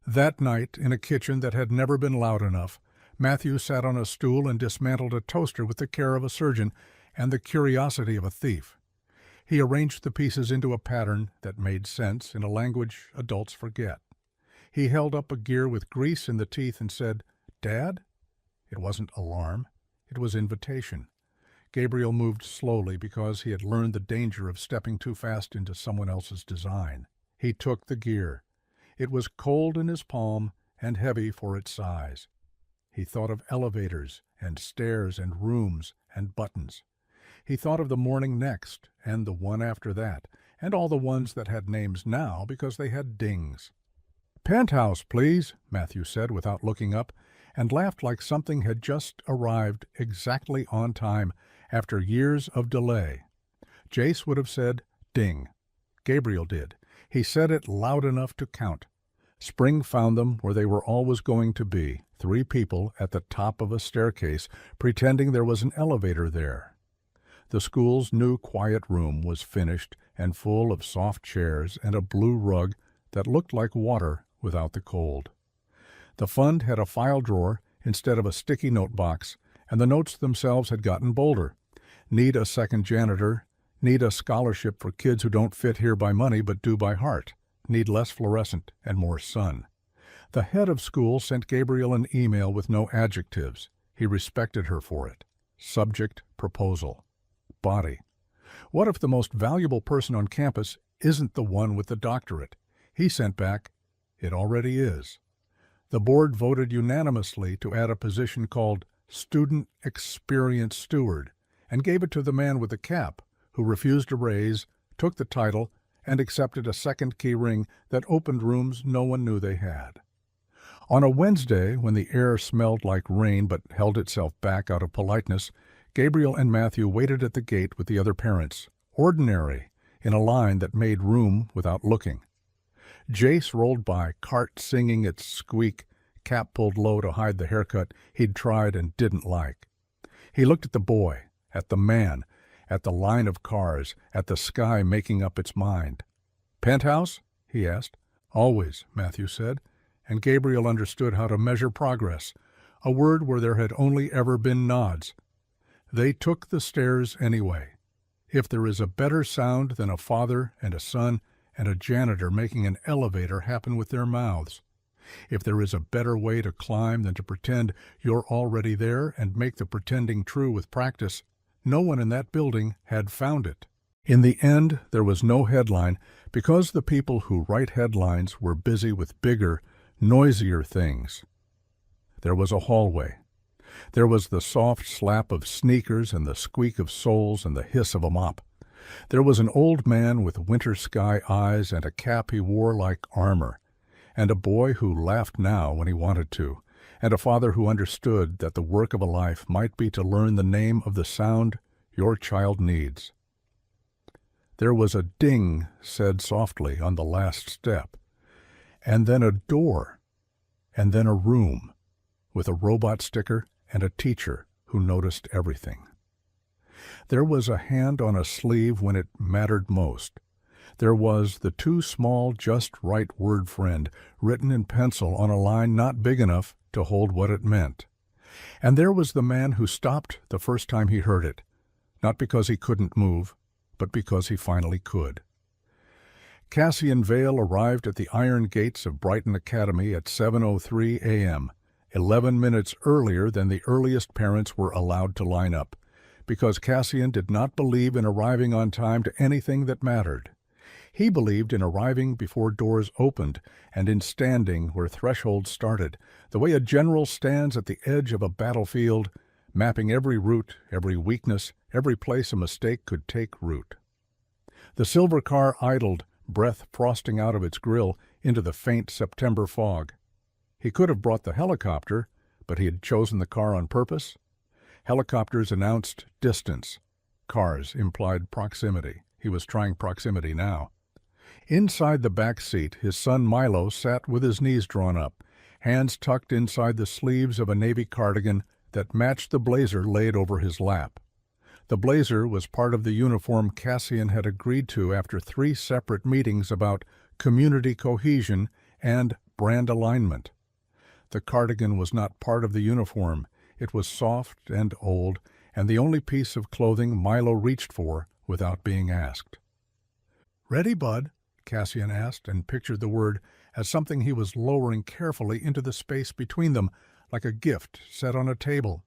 That night, in a kitchen that had never been loud enough, Matthew sat on a stool and dismantled a toaster with the care of a surgeon and the curiosity of a thief. He arranged the pieces into a pattern that made sense in a language adults forget. He held up a gear with grease in the teeth and said, "Dad?" It wasn't alarm. It was invitation. Gabriel moved slowly because he had learned the danger of stepping too fast into someone else's design. He took the gear. It was cold in his palm and heavy for its size. He thought of elevators and stairs and rooms and buttons. He thought of the morning next and the one after that, and all the ones that had names now because they had dings. "Penthouse, please," Matthew said without looking up, and laughed like something had just arrived exactly on time after years of delay. Jace would have said, "Ding." Gabriel did. He said it loud enough to count. Spring found them where they were always going to be, 3 people at the top of a staircase, pretending there was an elevator there. The school's new quiet room was finished and full of soft chairs and a blue rug that looked like water without the cold. The fund had a file drawer instead of a sticky note box, and the notes themselves had gotten bolder. Need a second janitor. Need a scholarship for kids who don't fit here by money but do by heart. Need less fluorescent and more sun. The head of school sent Gabriel an email with no adjectives. He respected her for it. Subject: proposal. Body. What if the most valuable person on campus isn't the one with the doctorate? He sent back, "It already is." The board voted unanimously to add a position called Student Experience Steward, and gave it to the man with the cap, who refused a raise, took the title, and accepted a second key ring that opened rooms no one knew they had. On a Wednesday, when the air smelled like rain but held itself back out of politeness, Gabriel and Matthew waited at the gate with the other parents, ordinary, in a line that made room without looking. Jace rolled by, cart singing its squeak, cap pulled low to hide the haircut he'd tried and didn't like. He looked at the boy, at the man, at the line of cars, at the sky making up its mind. "Penthouse?" he asked. "Always," Matthew said, and Gabriel understood how to measure progress, a word where there had only ever been nods. They took the stairs anyway. If there is a better sound than a father and a son and a janitor making an elevator happen with their mouths, if there is a better way to climb than to pretend you're already there and make the pretending true with practice, no one in that building had found it. In the end, there was no headline because the people who write headlines were busy with bigger, noisier things. There was a hallway. There was the soft slap of sneakers and the squeak of soles and the hiss of a mop. There was an old man with winter sky eyes and a cap he wore like armor, and a boy who laughed now when he wanted to, and a father who understood that the work of a life might be to learn the name of the sound your child needs. There was a ding said softly on the last step, and then a door, and then a room, with a robot sticker and a teacher who noticed everything. There was a hand on a sleeve when it mattered most. There was the too small, just right word friend, written in pencil on a line not big enough to hold what it meant. And there was the man who stopped the first time he heard it, not because he couldn't move, but because he finally could. Cassian Vale arrived at the iron gates of Brighton Academy at 7:03 a.m., 11 minutes earlier than the earliest parents were allowed to line up, because Cassian did not believe in arriving on time to anything that mattered. He believed in arriving before doors opened and in standing where thresholds started, the way a general stands at the edge of a battlefield, mapping every route, every weakness, every place a mistake could take root. The silver car idled, breath frosting out of its grill into the faint September fog. He could have brought the helicopter, but he had chosen the car on purpose. Helicopters announced distance. Cars implied proximity. He was trying proximity now. Inside the back seat, his son Milo sat with his knees drawn up, hands tucked inside the sleeves of a navy cardigan that matched the blazer laid over his lap. The blazer was part of the uniform Cassian had agreed to after 3 separate meetings about community cohesion and brand alignment. The cardigan was not part of the uniform. It was soft and old, and the only piece of clothing Milo reached for without being asked. "Ready, Bud?" Cassian asked, and pictured the word as something he was lowering carefully into the space between them, like a gift set on a table.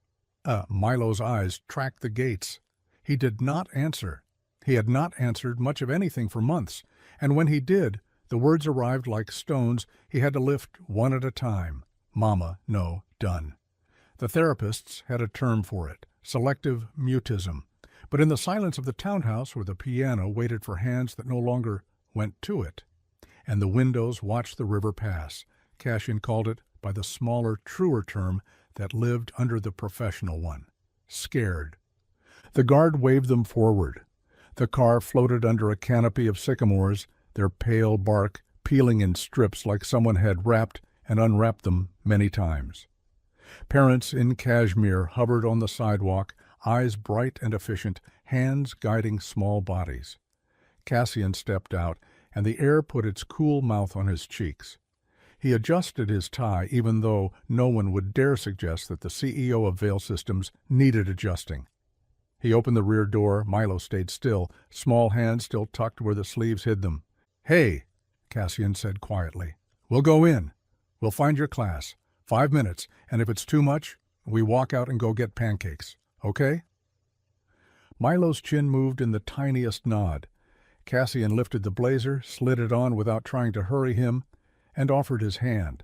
Milo's eyes tracked the gates. He did not answer. He had not answered much of anything for months, and when he did, the words arrived like stones he had to lift one at a time. Mama, no, done. The therapists had a term for it, selective mutism, but in the silence of the townhouse where the piano waited for hands that no longer went to it, and the windows watched the river pass, Cassian called it by the smaller, truer term that lived under the professional one, scared. The guard waved them forward. The car floated under a canopy of sycamores, their pale bark peeling in strips like someone had wrapped and unwrapped them many times. Parents in cashmere hovered on the sidewalk, eyes bright and efficient, hands guiding small bodies. Cassian stepped out, and the air put its cool mouth on his cheeks. He adjusted his tie, even though no one would dare suggest that the CEO of Vale Systems needed adjusting. He opened the rear door. Milo stayed still, small hands still tucked where the sleeves hid them. "Hey," Cassian said quietly. "We'll go in. We'll find your class. 5 minutes, and if it's too much, we walk out and go get pancakes. Okay?" Milo's chin moved in the tiniest nod. Cassian lifted the blazer, slid it on without trying to hurry him, and offered his hand.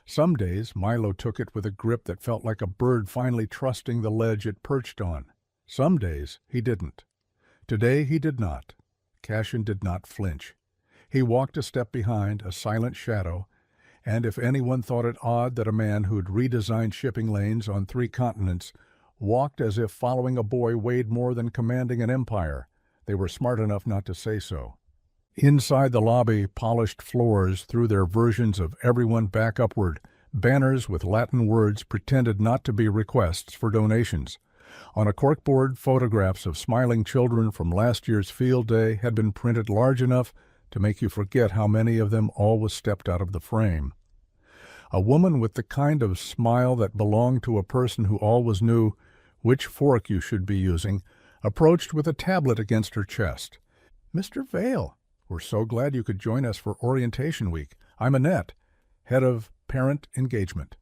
Some days Milo took it with a grip that felt like a bird finally trusting the ledge it perched on. Some days he didn't. Today he did not. Cassian did not flinch. He walked a step behind, a silent shadow, and if anyone thought it odd that a man who'd redesigned shipping lanes on 3 continents walked as if following a boy weighed more than commanding an empire, they were smart enough not to say so. Inside the lobby, polished floors threw their versions of everyone back upward, banners with Latin words pretended not to be requests for donations. On a corkboard, photographs of smiling children from last year's field day had been printed large enough to make you forget how many of them always stepped out of the frame. A woman with the kind of smile that belonged to a person who always knew which fork you should be using approached with a tablet against her chest. "Mr. Vale, we're so glad you could join us for orientation week. I'm Annette, head of parent engagement."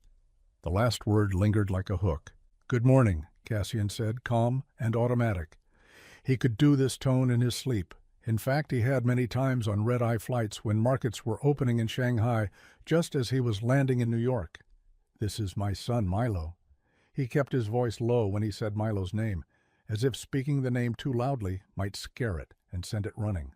The last word lingered like a hook. "Good morning," Cassian said, calm and automatic. He could do this tone in his sleep. In fact, he had many times on red-eye flights when markets were opening in Shanghai, just as he was landing in New York. "This is my son, Milo." He kept his voice low when he said Milo's name, as if speaking the name too loudly might scare it and send it running.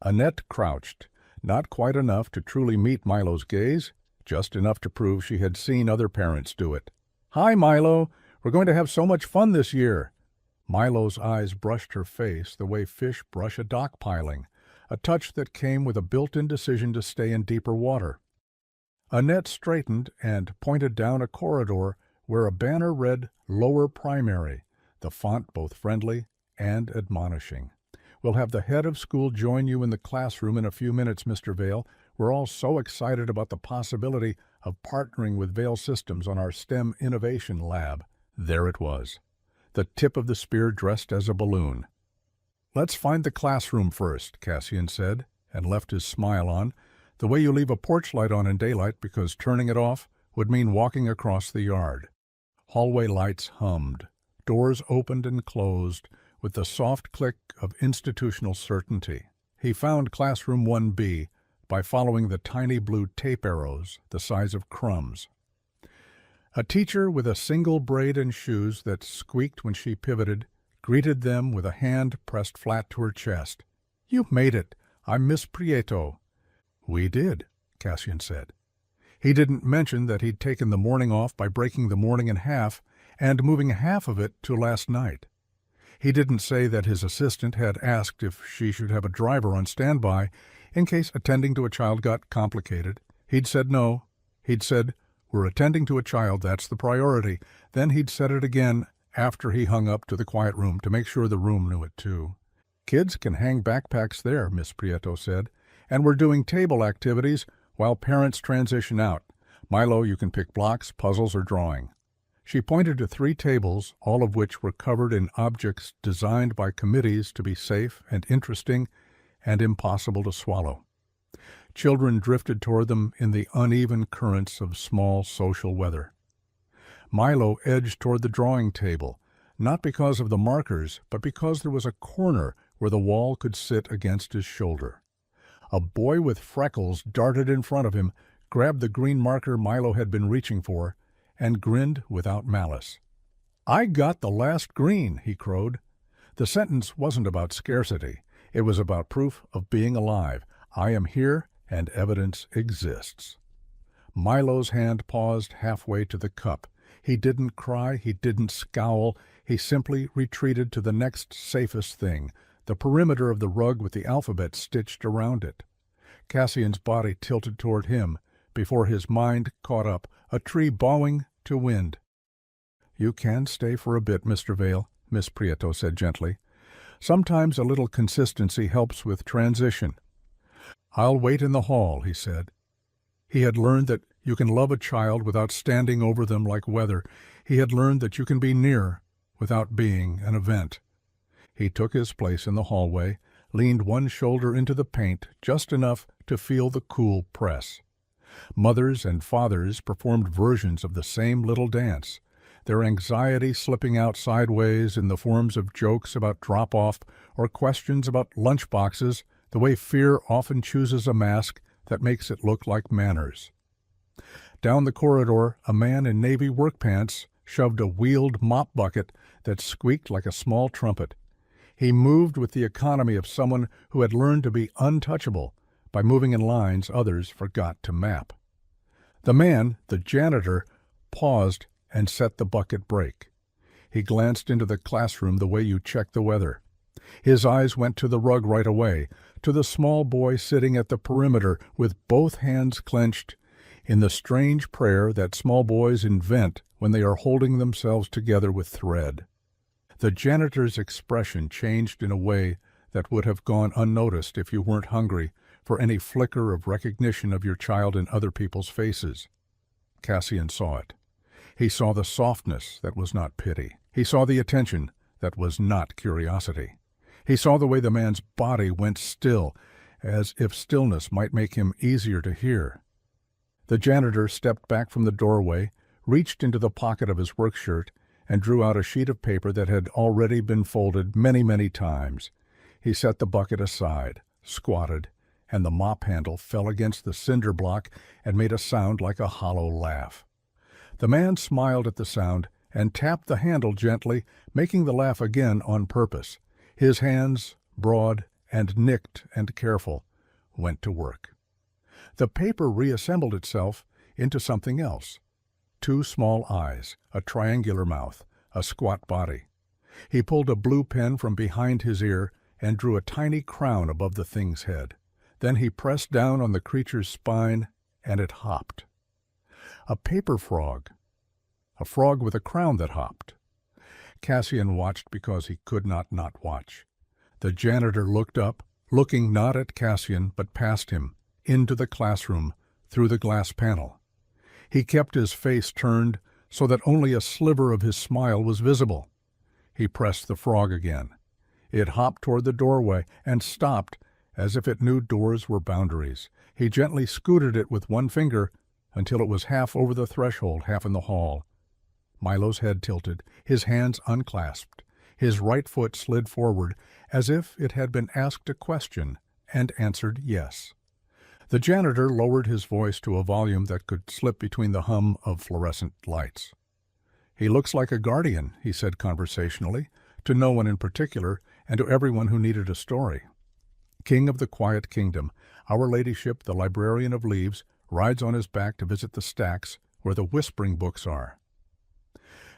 Annette crouched, not quite enough to truly meet Milo's gaze, just enough to prove she had seen other parents do it. "Hi, Milo. We're going to have so much fun this year." Milo's eyes brushed her face the way fish brush a dock piling, a touch that came with a built-in decision to stay in deeper water. Annette straightened and pointed down a corridor where a banner read "Lower Primary," the font both friendly and admonishing. "We'll have the head of school join you in the classroom in a few minutes, Mr. Vale. We're all so excited about the possibility of partnering with Vale Systems on our STEM Innovation Lab." There it was, the tip of the spear dressed as a balloon. "Let's find the classroom first," Cassian said, and left his smile on, the way you leave a porch light on in daylight because turning it off would mean walking across the yard. Hallway lights hummed. Doors opened and closed with the soft click of institutional certainty. He found Classroom 1B by following the tiny blue tape arrows the size of crumbs. A teacher with a single braid and shoes that squeaked when she pivoted greeted them with a hand pressed flat to her chest. "You made it. I'm Miss Prieto." "We did," Cassian said. He didn't mention that he'd taken the morning off by breaking the morning in half and moving half of it to last night. He didn't say that his assistant had asked if she should have a driver on standby in case attending to a child got complicated. He'd said no. He'd said, "We're attending to a child, that's the priority." Then he'd said it again after he hung up to the quiet room to make sure the room knew it too. "Kids can hang backpacks there," Miss Prieto said, "and we're doing table activities while parents transition out. Milo, you can pick blocks, puzzles, or drawing." She pointed to 3 tables, all of which were covered in objects designed by committees to be safe and interesting and impossible to swallow. Children drifted toward them in the uneven currents of small social weather. Milo edged toward the drawing table, not because of the markers, but because there was a corner where the wall could sit against his shoulder. A boy with freckles darted in front of him, grabbed the green marker Milo had been reaching for, and grinned without malice. "I got the last green," he crowed. The sentence wasn't about scarcity. It was about proof of being alive. "I am here, and evidence exists." Milo's hand paused halfway to the cup. He didn't cry, he didn't scowl, he simply retreated to the next safest thing, the perimeter of the rug with the alphabet stitched around it. Cassian's body tilted toward him before his mind caught up, a tree bowing to wind. "You can stay for a bit, Mr. Vale," Miss Prieto said gently. "Sometimes a little consistency helps with transition." "I'll wait in the hall," he said. He had learned that you can love a child without standing over them like weather. He had learned that you can be near without being an event. He took his place in the hallway, leaned one shoulder into the paint just enough to feel the cool press. Mothers and fathers performed versions of the same little dance, their anxiety slipping out sideways in the forms of jokes about drop-off or questions about lunchboxes, the way fear often chooses a mask that makes it look like manners. Down the corridor, a man in navy work pants shoved a wheeled mop bucket that squeaked like a small trumpet. He moved with the economy of someone who had learned to be untouchable by moving in lines others forgot to map. The man, the janitor, paused and set the bucket brake. He glanced into the classroom the way you check the weather. His eyes went to the rug right away, to the small boy sitting at the perimeter with both hands clenched, in the strange prayer that small boys invent when they are holding themselves together with thread. The janitor's expression changed in a way that would have gone unnoticed if you weren't hungry for any flicker of recognition of your child in other people's faces. Cassian saw it. He saw the softness that was not pity. He saw the attention that was not curiosity. He saw the way the man's body went still, as if stillness might make him easier to hear. The janitor stepped back from the doorway, reached into the pocket of his work shirt, and drew out a sheet of paper that had already been folded many, many times. He set the bucket aside, squatted, and the mop handle fell against the cinder block and made a sound like a hollow laugh. The man smiled at the sound and tapped the handle gently, making the laugh again on purpose. His hands, broad and nicked and careful, went to work. The paper reassembled itself into something else. 2 small eyes, a triangular mouth, a squat body. He pulled a blue pen from behind his ear and drew a tiny crown above the thing's head. Then he pressed down on the creature's spine, and it hopped. A paper frog. A frog with a crown that hopped. Cassian watched because he could not watch. The janitor looked up, looking not at Cassian but past him, into the classroom, through the glass panel. He kept his face turned so that only a sliver of his smile was visible. He pressed the frog again. It hopped toward the doorway and stopped as if it knew doors were boundaries. He gently scooted it with one finger until it was half over the threshold, half in the hall. Milo's head tilted, his hands unclasped. His right foot slid forward as if it had been asked a question and answered yes. The janitor lowered his voice to a volume that could slip between the hum of fluorescent lights. "He looks like a guardian," he said conversationally, to no one in particular and to everyone who needed a story. "King of the Quiet Kingdom, our ladyship, the librarian of leaves, rides on his back to visit the stacks where the whispering books are."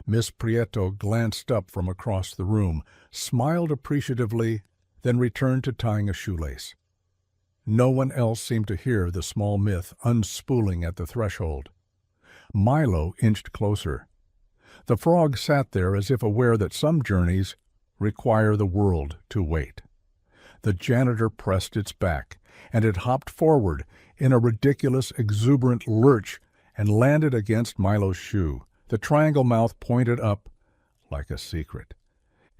Miss Prieto glanced up from across the room, smiled appreciatively, then returned to tying a shoelace. No one else seemed to hear the small myth unspooling at the threshold. Milo inched closer. The frog sat there as if aware that some journeys require the world to wait. The janitor pressed its back, and it hopped forward in a ridiculous, exuberant lurch and landed against Milo's shoe. The triangle mouth pointed up like a secret.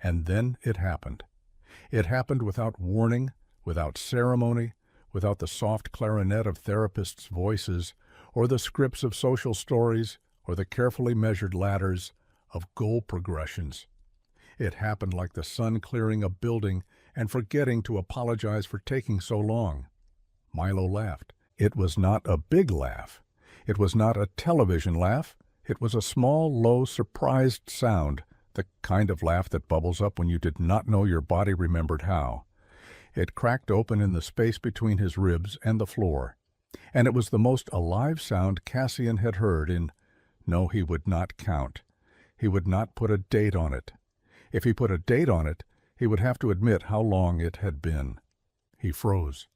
And then it happened. It happened without warning, without ceremony, without the soft clarinet of therapists' voices, or the scripts of social stories, or the carefully measured ladders of goal progressions. It happened like the sun clearing a building and forgetting to apologize for taking so long. Milo laughed. It was not a big laugh. It was not a television laugh. It was a small, low, surprised sound, the kind of laugh that bubbles up when you did not know your body remembered how. It cracked open in the space between his ribs and the floor, and it was the most alive sound Cassian had heard no, he would not count. He would not put a date on it. If he put a date on it, he would have to admit how long it had been. He froze.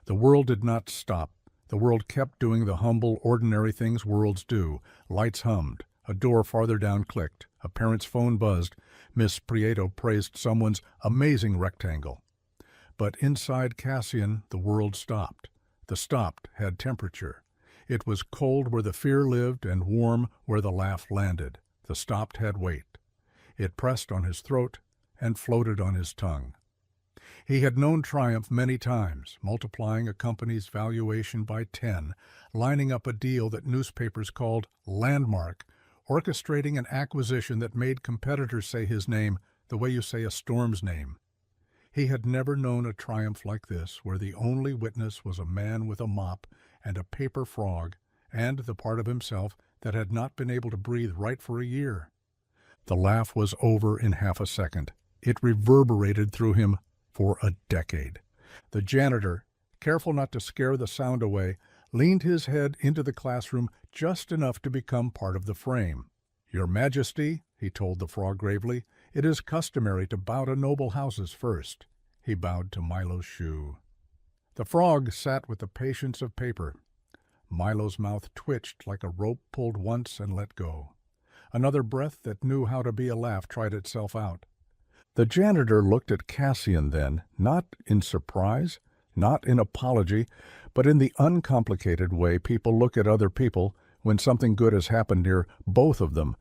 The world did not stop. The world kept doing the humble, ordinary things worlds do. Lights hummed. A door farther down clicked. A parent's phone buzzed. Miss Prieto praised someone's amazing rectangle. But inside Cassian, the world stopped. The stopped had temperature. It was cold where the fear lived and warm where the laugh landed. The stopped had weight. It pressed on his throat and floated on his tongue. He had known triumph many times, multiplying a company's valuation by 10, lining up a deal that newspapers called landmark, orchestrating an acquisition that made competitors say his name the way you say a storm's name. He had never known a triumph like this, where the only witness was a man with a mop and a paper frog, and the part of himself that had not been able to breathe right for a year. The laugh was over in half a second. It reverberated through him for a decade. The janitor, careful not to scare the sound away, leaned his head into the classroom just enough to become part of the frame. "Your Majesty," he told the frog gravely, "it is customary to bow to noble houses first." He bowed to Milo's shoe. The frog sat with the patience of paper. Milo's mouth twitched like a rope pulled once and let go. Another breath that knew how to be a laugh tried itself out. The janitor looked at Cassian then, not in surprise, not in apology, but in the uncomplicated way people look at other people when something good has happened near both of them,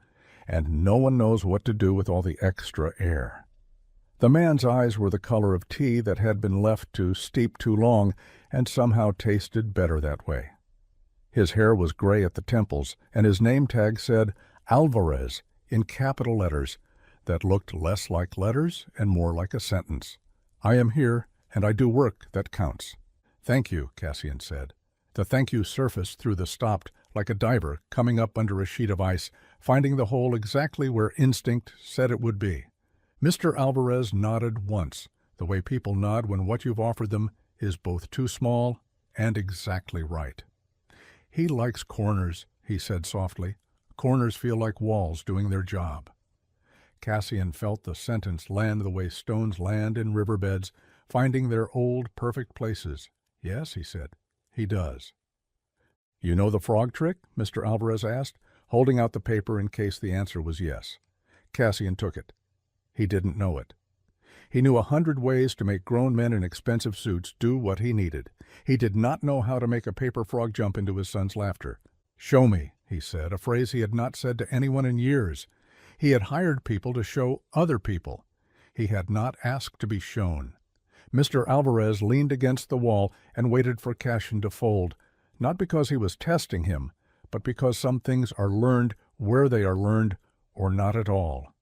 and no one knows what to do with all the extra air. The man's eyes were the color of tea that had been left to steep too long and somehow tasted better that way. His hair was gray at the temples, and his name tag said Alvarez in capital letters that looked less like letters and more like a sentence. "I am here, and I do work that counts." "Thank you," Cassian said. The thank you surfaced through the stopped like a diver coming up under a sheet of ice, finding the hole exactly where instinct said it would be. Mr. Alvarez nodded once, the way people nod when what you've offered them is both too small and exactly right. "He likes corners," he said softly. "Corners feel like walls doing their job." Cassian felt the sentence land the way stones land in riverbeds, finding their old, perfect places. "Yes," he said, "he does." "You know the frog trick?" Mr. Alvarez asked, holding out the paper in case the answer was yes. Cassian took it. He didn't know it. He knew 100 ways to make grown men in expensive suits do what he needed. He did not know how to make a paper frog jump into his son's laughter. "Show me," he said, a phrase he had not said to anyone in years. He had hired people to show other people. He had not asked to be shown. Mr. Alvarez leaned against the wall and waited for Cassian to fold, not because he was testing him, but because some things are learned where they are learned, or not at all.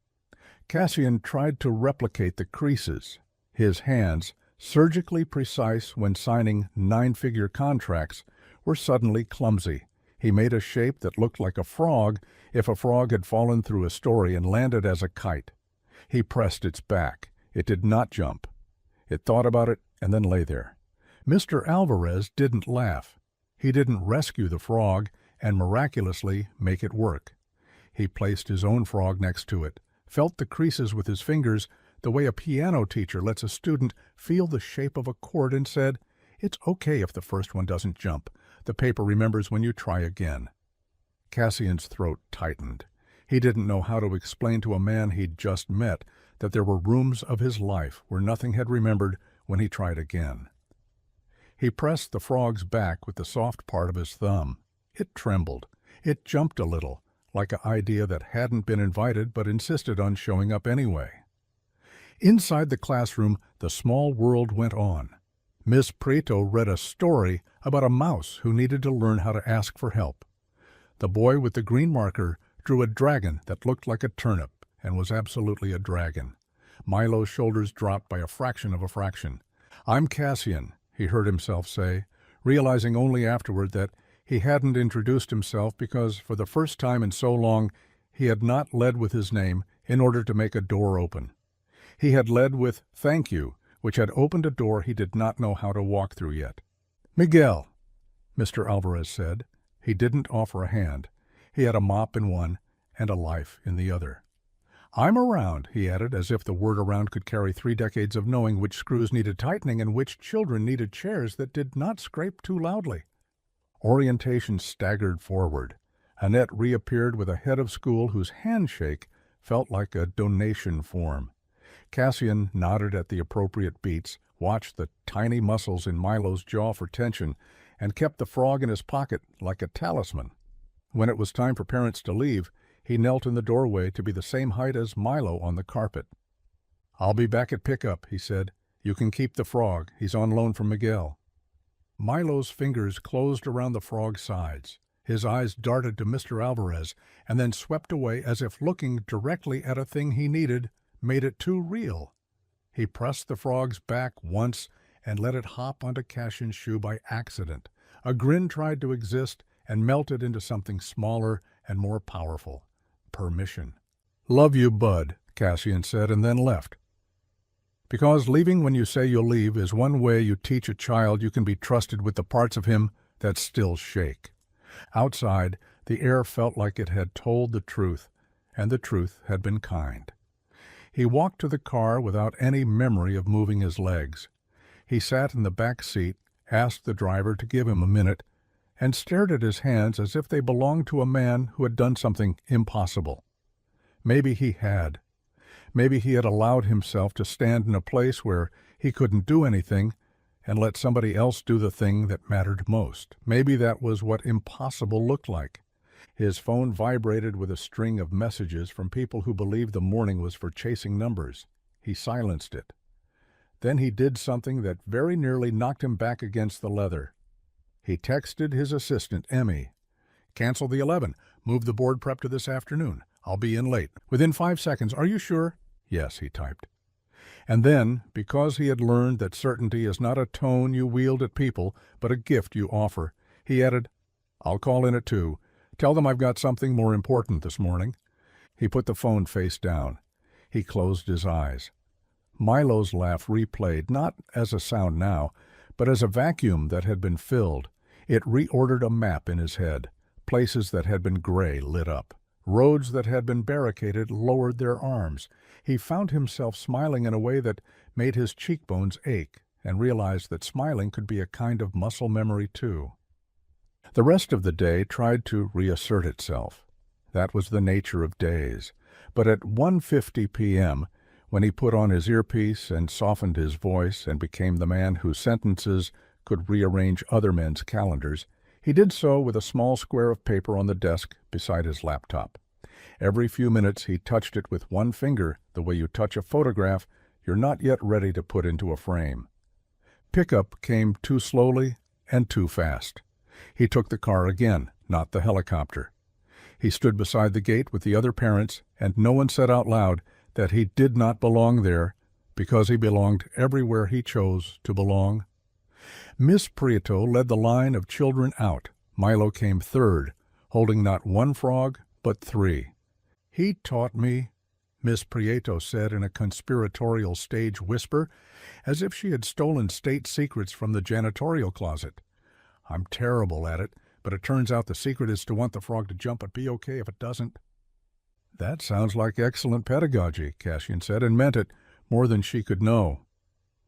Cassian tried to replicate the creases. His hands, surgically precise when signing 9-figure contracts, were suddenly clumsy. He made a shape that looked like a frog if a frog had fallen through a story and landed as a kite. He pressed its back. It did not jump. It thought about it and then lay there. Mr. Alvarez didn't laugh. He didn't rescue the frog and miraculously make it work. He placed his own frog next to it, felt the creases with his fingers the way a piano teacher lets a student feel the shape of a chord, and said, "It's okay if the first one doesn't jump. The paper remembers when you try again." Cassian's throat tightened. He didn't know how to explain to a man he'd just met that there were rooms of his life where nothing had remembered when he tried again. He pressed the frog's back with the soft part of his thumb. It trembled. It jumped a little, like an idea that hadn't been invited but insisted on showing up anyway. Inside the classroom, the small world went on. Miss Prieto read a story about a mouse who needed to learn how to ask for help. The boy with the green marker drew a dragon that looked like a turnip and was absolutely a dragon. Milo's shoulders dropped by a fraction of a fraction. "I'm Cassian," he heard himself say, realizing only afterward that he hadn't introduced himself because for the first time in so long he had not led with his name in order to make a door open. He had led with "thank you," which had opened a door he did not know how to walk through yet. "Miguel," Mr. Alvarez said. He didn't offer a hand. He had a mop in one and a life in the other. "I'm around," he added, as if the word around could carry 3 decades of knowing which screws needed tightening and which children needed chairs that did not scrape too loudly. Orientation staggered forward. Annette reappeared with a head of school whose handshake felt like a donation form. Cassian nodded at the appropriate beats, watched the tiny muscles in Milo's jaw for tension, and kept the frog in his pocket like a talisman. When it was time for parents to leave, he knelt in the doorway to be the same height as Milo on the carpet. "I'll be back at pickup," he said. "You can keep the frog. He's on loan from Miguel." Milo's fingers closed around the frog's sides. His eyes darted to Mr. Alvarez and then swept away as if looking directly at a thing he needed made it too real. He pressed the frog's back once and let it hop onto Cassian's shoe by accident. A grin tried to exist and melted into something smaller and more powerful. Permission. "Love you, bud," Cassian said, and then left. Because leaving when you say you'll leave is one way you teach a child you can be trusted with the parts of him that still shake. Outside, the air felt like it had told the truth, and the truth had been kind. He walked to the car without any memory of moving his legs. He sat in the back seat, asked the driver to give him a minute, and stared at his hands as if they belonged to a man who had done something impossible. Maybe he had. Maybe he had allowed himself to stand in a place where he couldn't do anything and let somebody else do the thing that mattered most. Maybe that was what impossible looked like. His phone vibrated with a string of messages from people who believed the morning was for chasing numbers. He silenced it. Then he did something that very nearly knocked him back against the leather. He texted his assistant, Emmy. "Cancel the 11. Move the board prep to this afternoon. I'll be in late. Within 5 seconds. Are you sure? Yes, he typed. And then, because he had learned that certainty is not a tone you wield at people, but a gift you offer, he added, I'll call in at 2. Tell them I've got something more important this morning. He put the phone face down. He closed his eyes. Milo's laugh replayed, not as a sound now, but as a vacuum that had been filled. It reordered a map in his head. Places that had been gray lit up. Roads that had been barricaded lowered their arms. He found himself smiling in a way that made his cheekbones ache, and realized that smiling could be a kind of muscle memory too. The rest of the day tried to reassert itself. That was the nature of days. But at 1:50 p.m., when he put on his earpiece and softened his voice and became the man whose sentences could rearrange other men's calendars, he did so with a small square of paper on the desk beside his laptop. Every few minutes he touched it with one finger, the way you touch a photograph you're not yet ready to put into a frame. Pickup came too slowly and too fast. He took the car again, not the helicopter. He stood beside the gate with the other parents, and no one said out loud that he did not belong there because he belonged everywhere he chose to belong. Miss Prieto led the line of children out. Milo came third, holding not one frog, but 3. He taught me, Miss Prieto said in a conspiratorial stage whisper, as if she had stolen state secrets from the janitorial closet. I'm terrible at it, but it turns out the secret is to want the frog to jump but be okay if it doesn't. That sounds like excellent pedagogy, Cassian said, and meant it more than she could know.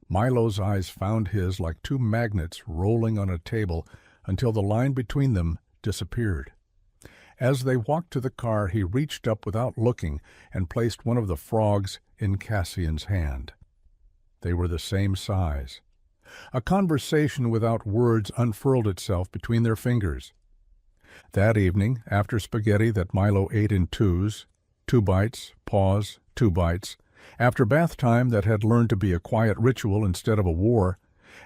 Milo's eyes found his like two magnets rolling on a table until the line between them disappeared. As they walked to the car, he reached up without looking and placed one of the frogs in Cassian's hand. They were the same size. A conversation without words unfurled itself between their fingers. That evening, after spaghetti that Milo ate in 2s, 2 bites, pause, 2 bites, after bath time that had learned to be a quiet ritual instead of a war,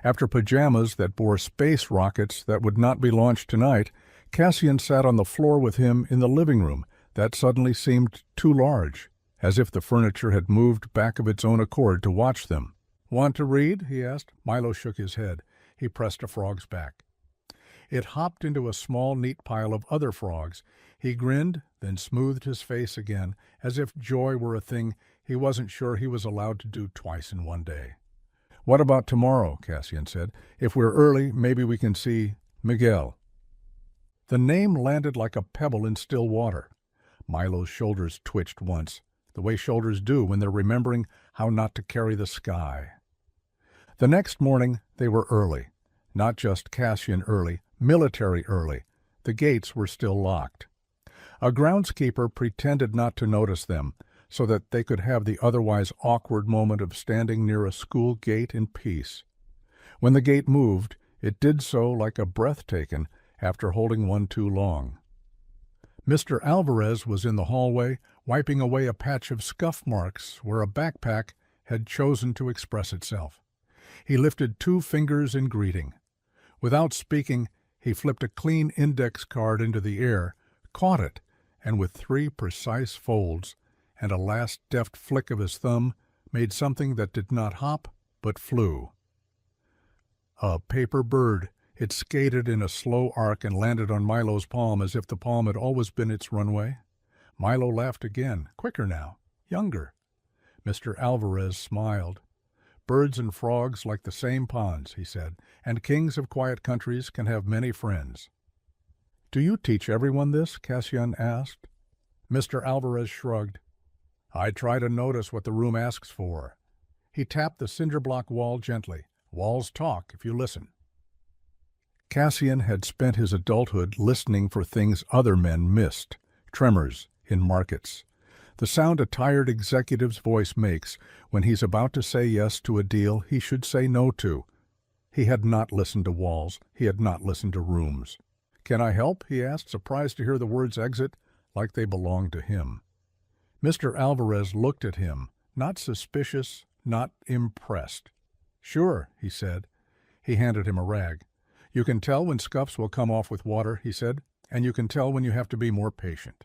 after pajamas that bore space rockets that would not be launched tonight, Cassian sat on the floor with him in the living room that suddenly seemed too large, as if the furniture had moved back of its own accord to watch them. Want to read? He asked. Milo shook his head. He pressed a frog's back. It hopped into a small, neat pile of other frogs. He grinned, then smoothed his face again, as if joy were a thing he wasn't sure he was allowed to do twice in one day. What about tomorrow? Cassian said. If we're early, maybe we can see Miguel. The name landed like a pebble in still water. Milo's shoulders twitched once, the way shoulders do when they're remembering how not to carry the sky. The next morning they were early. Not just Cassian early, military early. The gates were still locked. A groundskeeper pretended not to notice them, so that they could have the otherwise awkward moment of standing near a school gate in peace. When the gate moved, it did so like a breath taken after holding one too long. Mr. Alvarez was in the hallway, wiping away a patch of scuff marks where a backpack had chosen to express itself. He lifted 2 fingers in greeting. Without speaking, he flipped a clean index card into the air, caught it, and with 3 precise folds and a last deft flick of his thumb, made something that did not hop, but flew. A paper bird. It skated in a slow arc and landed on Milo's palm as if the palm had always been its runway. Milo laughed again, quicker now, younger. Mr. Alvarez smiled. Birds and frogs like the same ponds, he said, and kings of quiet countries can have many friends. Do you teach everyone this? Cassian asked. Mr. Alvarez shrugged. I try to notice what the room asks for. He tapped the cinder block wall gently. Walls talk if you listen. Cassian had spent his adulthood listening for things other men missed. Tremors in markets. The sound a tired executive's voice makes when he's about to say yes to a deal he should say no to. He had not listened to walls. He had not listened to rooms. Can I help? He asked, surprised to hear the words exit like they belonged to him. Mr. Alvarez looked at him, not suspicious, not impressed. Sure, he said. He handed him a rag. You can tell when scuffs will come off with water, he said, and you can tell when you have to be more patient.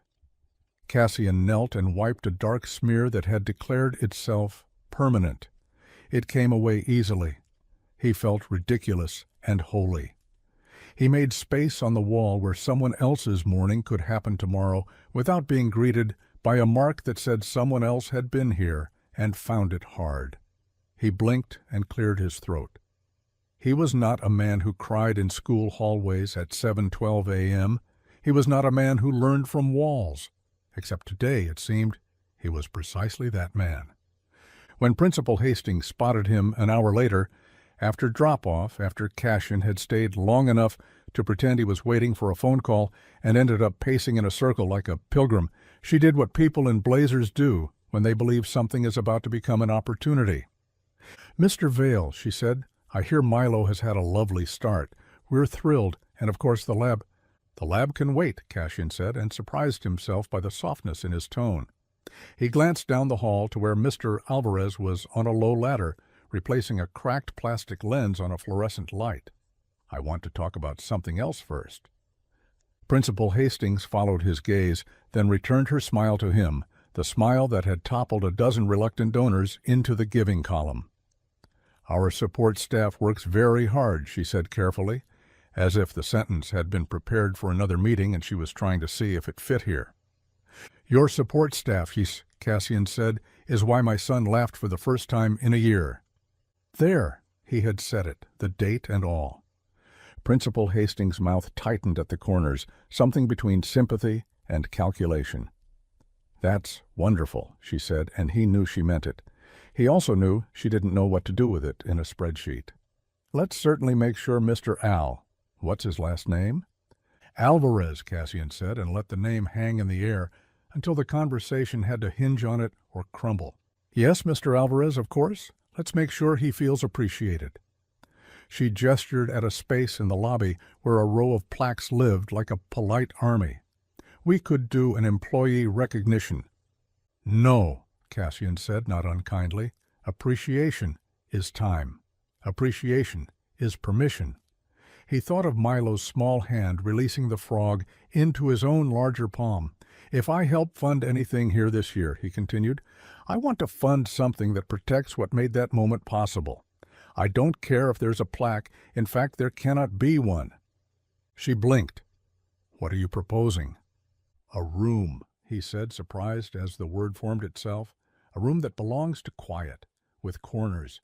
Cassian knelt and wiped a dark smear that had declared itself permanent. It came away easily. He felt ridiculous and holy. He made space on the wall where someone else's morning could happen tomorrow without being greeted by a mark that said someone else had been here and found it hard. He blinked and cleared his throat. He was not a man who cried in school hallways at 7:12 a.m. He was not a man who learned from walls. Except today, it seemed, he was precisely that man. When Principal Hastings spotted him an hour later, after drop-off, after Cassian had stayed long enough to pretend he was waiting for a phone call and ended up pacing in a circle like a pilgrim, she did what people in blazers do when they believe something is about to become an opportunity. "Mr. Vail," she said, "I hear Milo has had a lovely start. We're thrilled, and of course the lab—" "The lab can wait," Cassian said, and surprised himself by the softness in his tone. He glanced down the hall to where Mr. Alvarez was on a low ladder, replacing a cracked plastic lens on a fluorescent light. "I want to talk about something else first." Principal Hastings followed his gaze, then returned her smile to him, the smile that had toppled a dozen reluctant donors into the giving column. "Our support staff works very hard," she said carefully, as if the sentence had been prepared for another meeting and she was trying to see if it fit here. "Your support staff," Cassian said, "is why my son laughed for the first time in a year." There, he had said it, the date and all. Principal Hastings' mouth tightened at the corners, something between sympathy and calculation. "That's wonderful," she said, and he knew she meant it. He also knew she didn't know what to do with it in a spreadsheet. "Let's certainly make sure Mr. What's his last name?" "Alvarez," Cassian said, and let the name hang in the air until the conversation had to hinge on it or crumble. "Yes, Mr. Alvarez, of course. Let's make sure he feels appreciated." She gestured at a space in the lobby where a row of plaques lived like a polite army. "We could do an employee recognition." "No," Cassian said, not unkindly. "Appreciation is time. Appreciation is permission." He thought of Milo's small hand releasing the frog into his own larger palm. "If I help fund anything here this year," he continued, "I want to fund something that protects what made that moment possible. I don't care if there's a plaque. In fact, there cannot be one." She blinked. "What are you proposing?" "A room," he said, surprised as the word formed itself. "A room that belongs to quiet, with corners,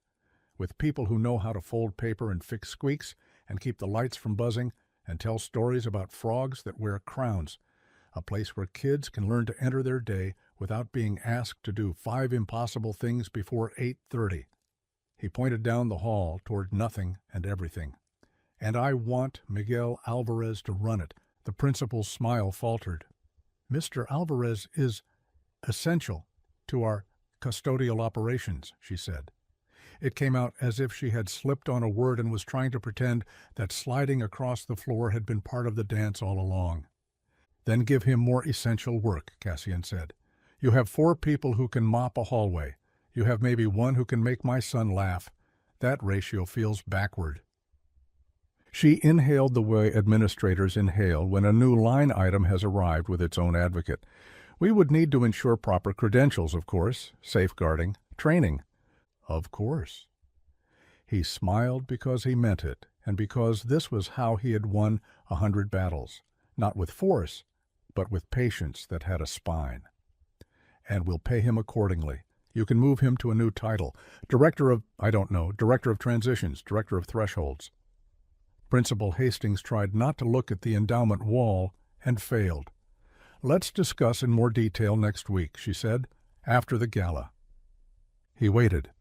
with people who know how to fold paper and fix squeaks and keep the lights from buzzing and tell stories about frogs that wear crowns. A place where kids can learn to enter their day without being asked to do 5 impossible things before 8:30. He pointed down the hall toward nothing and everything. "And I want Miguel Alvarez to run it." The principal's smile faltered. "Mr. Alvarez is essential to our custodial operations," she said. It came out as if she had slipped on a word and was trying to pretend that sliding across the floor had been part of the dance all along. "Then give him more essential work," Cassian said. "You have 4 people who can mop a hallway. You have maybe 1 who can make my son laugh. That ratio feels backward." She inhaled the way administrators inhale when a new line item has arrived with its own advocate. "We would need to ensure proper credentials, of course, safeguarding, training." "Of course." He smiled because he meant it, and because this was how he had won 100 battles, not with force, but with patience that had a spine. "And we'll pay him accordingly. You can move him to a new title. Director of Transitions, Director of Thresholds." Principal Hastings tried not to look at the endowment wall and failed. "Let's discuss in more detail next week," she said, "after the gala." He waited.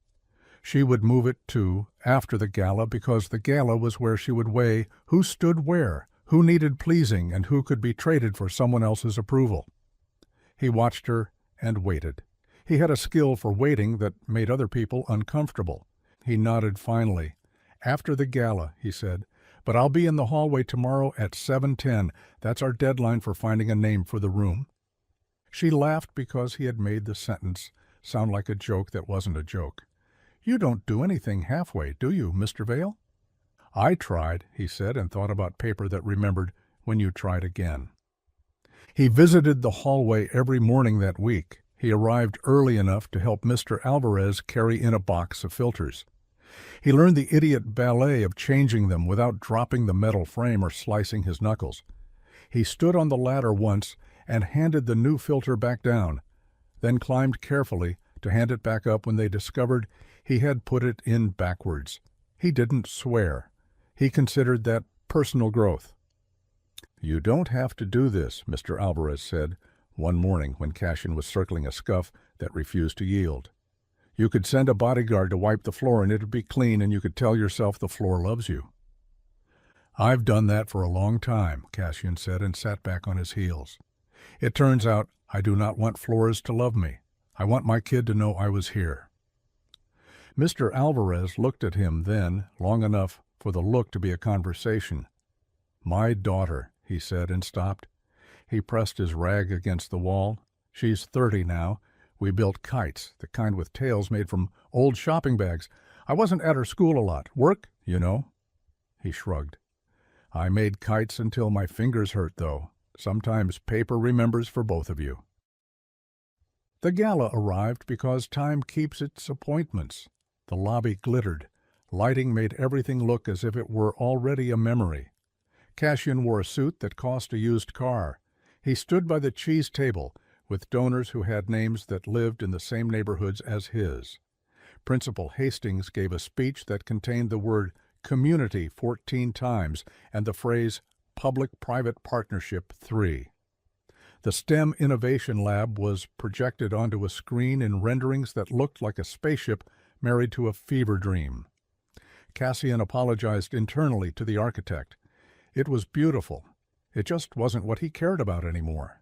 She would move it to after the gala because the gala was where she would weigh who stood where, who needed pleasing, and who could be traded for someone else's approval. He watched her and waited. He had a skill for waiting that made other people uncomfortable. He nodded finally. "After the gala," he said, "but I'll be in the hallway tomorrow at 7:10. That's our deadline for finding a name for the room." She laughed because he had made the sentence sound like a joke that wasn't a joke. "You don't do anything halfway, do you, Mr. Vail?" "I tried," he said, and thought about paper that remembered when you tried again. He visited the hallway every morning that week. He arrived early enough to help Mr. Alvarez carry in a box of filters. He learned the idiot ballet of changing them without dropping the metal frame or slicing his knuckles. He stood on the ladder once and handed the new filter back down, then climbed carefully to hand it back up when they discovered he had put it in backwards. He didn't swear. He considered that personal growth. "You don't have to do this," Mr. Alvarez said one morning when Cassian was circling a scuff that refused to yield. "You could send a bodyguard to wipe the floor and it'd be clean, and you could tell yourself the floor loves you." "I've done that for a long time," Cassian said, and sat back on his heels. "It turns out I do not want floors to love me. I want my kid to know I was here." Mr. Alvarez looked at him then, long enough for the look to be a conversation. "My daughter," he said, and stopped. He pressed his rag against the wall. "She's 30 now. We built kites, the kind with tails made from old shopping bags. I wasn't at her school a lot. Work, you know." He shrugged. "I made kites until my fingers hurt, though. Sometimes paper remembers for both of you." The gala arrived because time keeps its appointments. The lobby glittered. Lighting made everything look as if it were already a memory. Cassian wore a suit that cost a used car. He stood by the cheese table with donors who had names that lived in the same neighborhoods as his. Principal Hastings gave a speech that contained the word community 14 times and the phrase public-private partnership 3. The STEM Innovation Lab was projected onto a screen in renderings that looked like a spaceship married to a fever dream. Cassian apologized internally to the architect. It was beautiful. It just wasn't what he cared about anymore.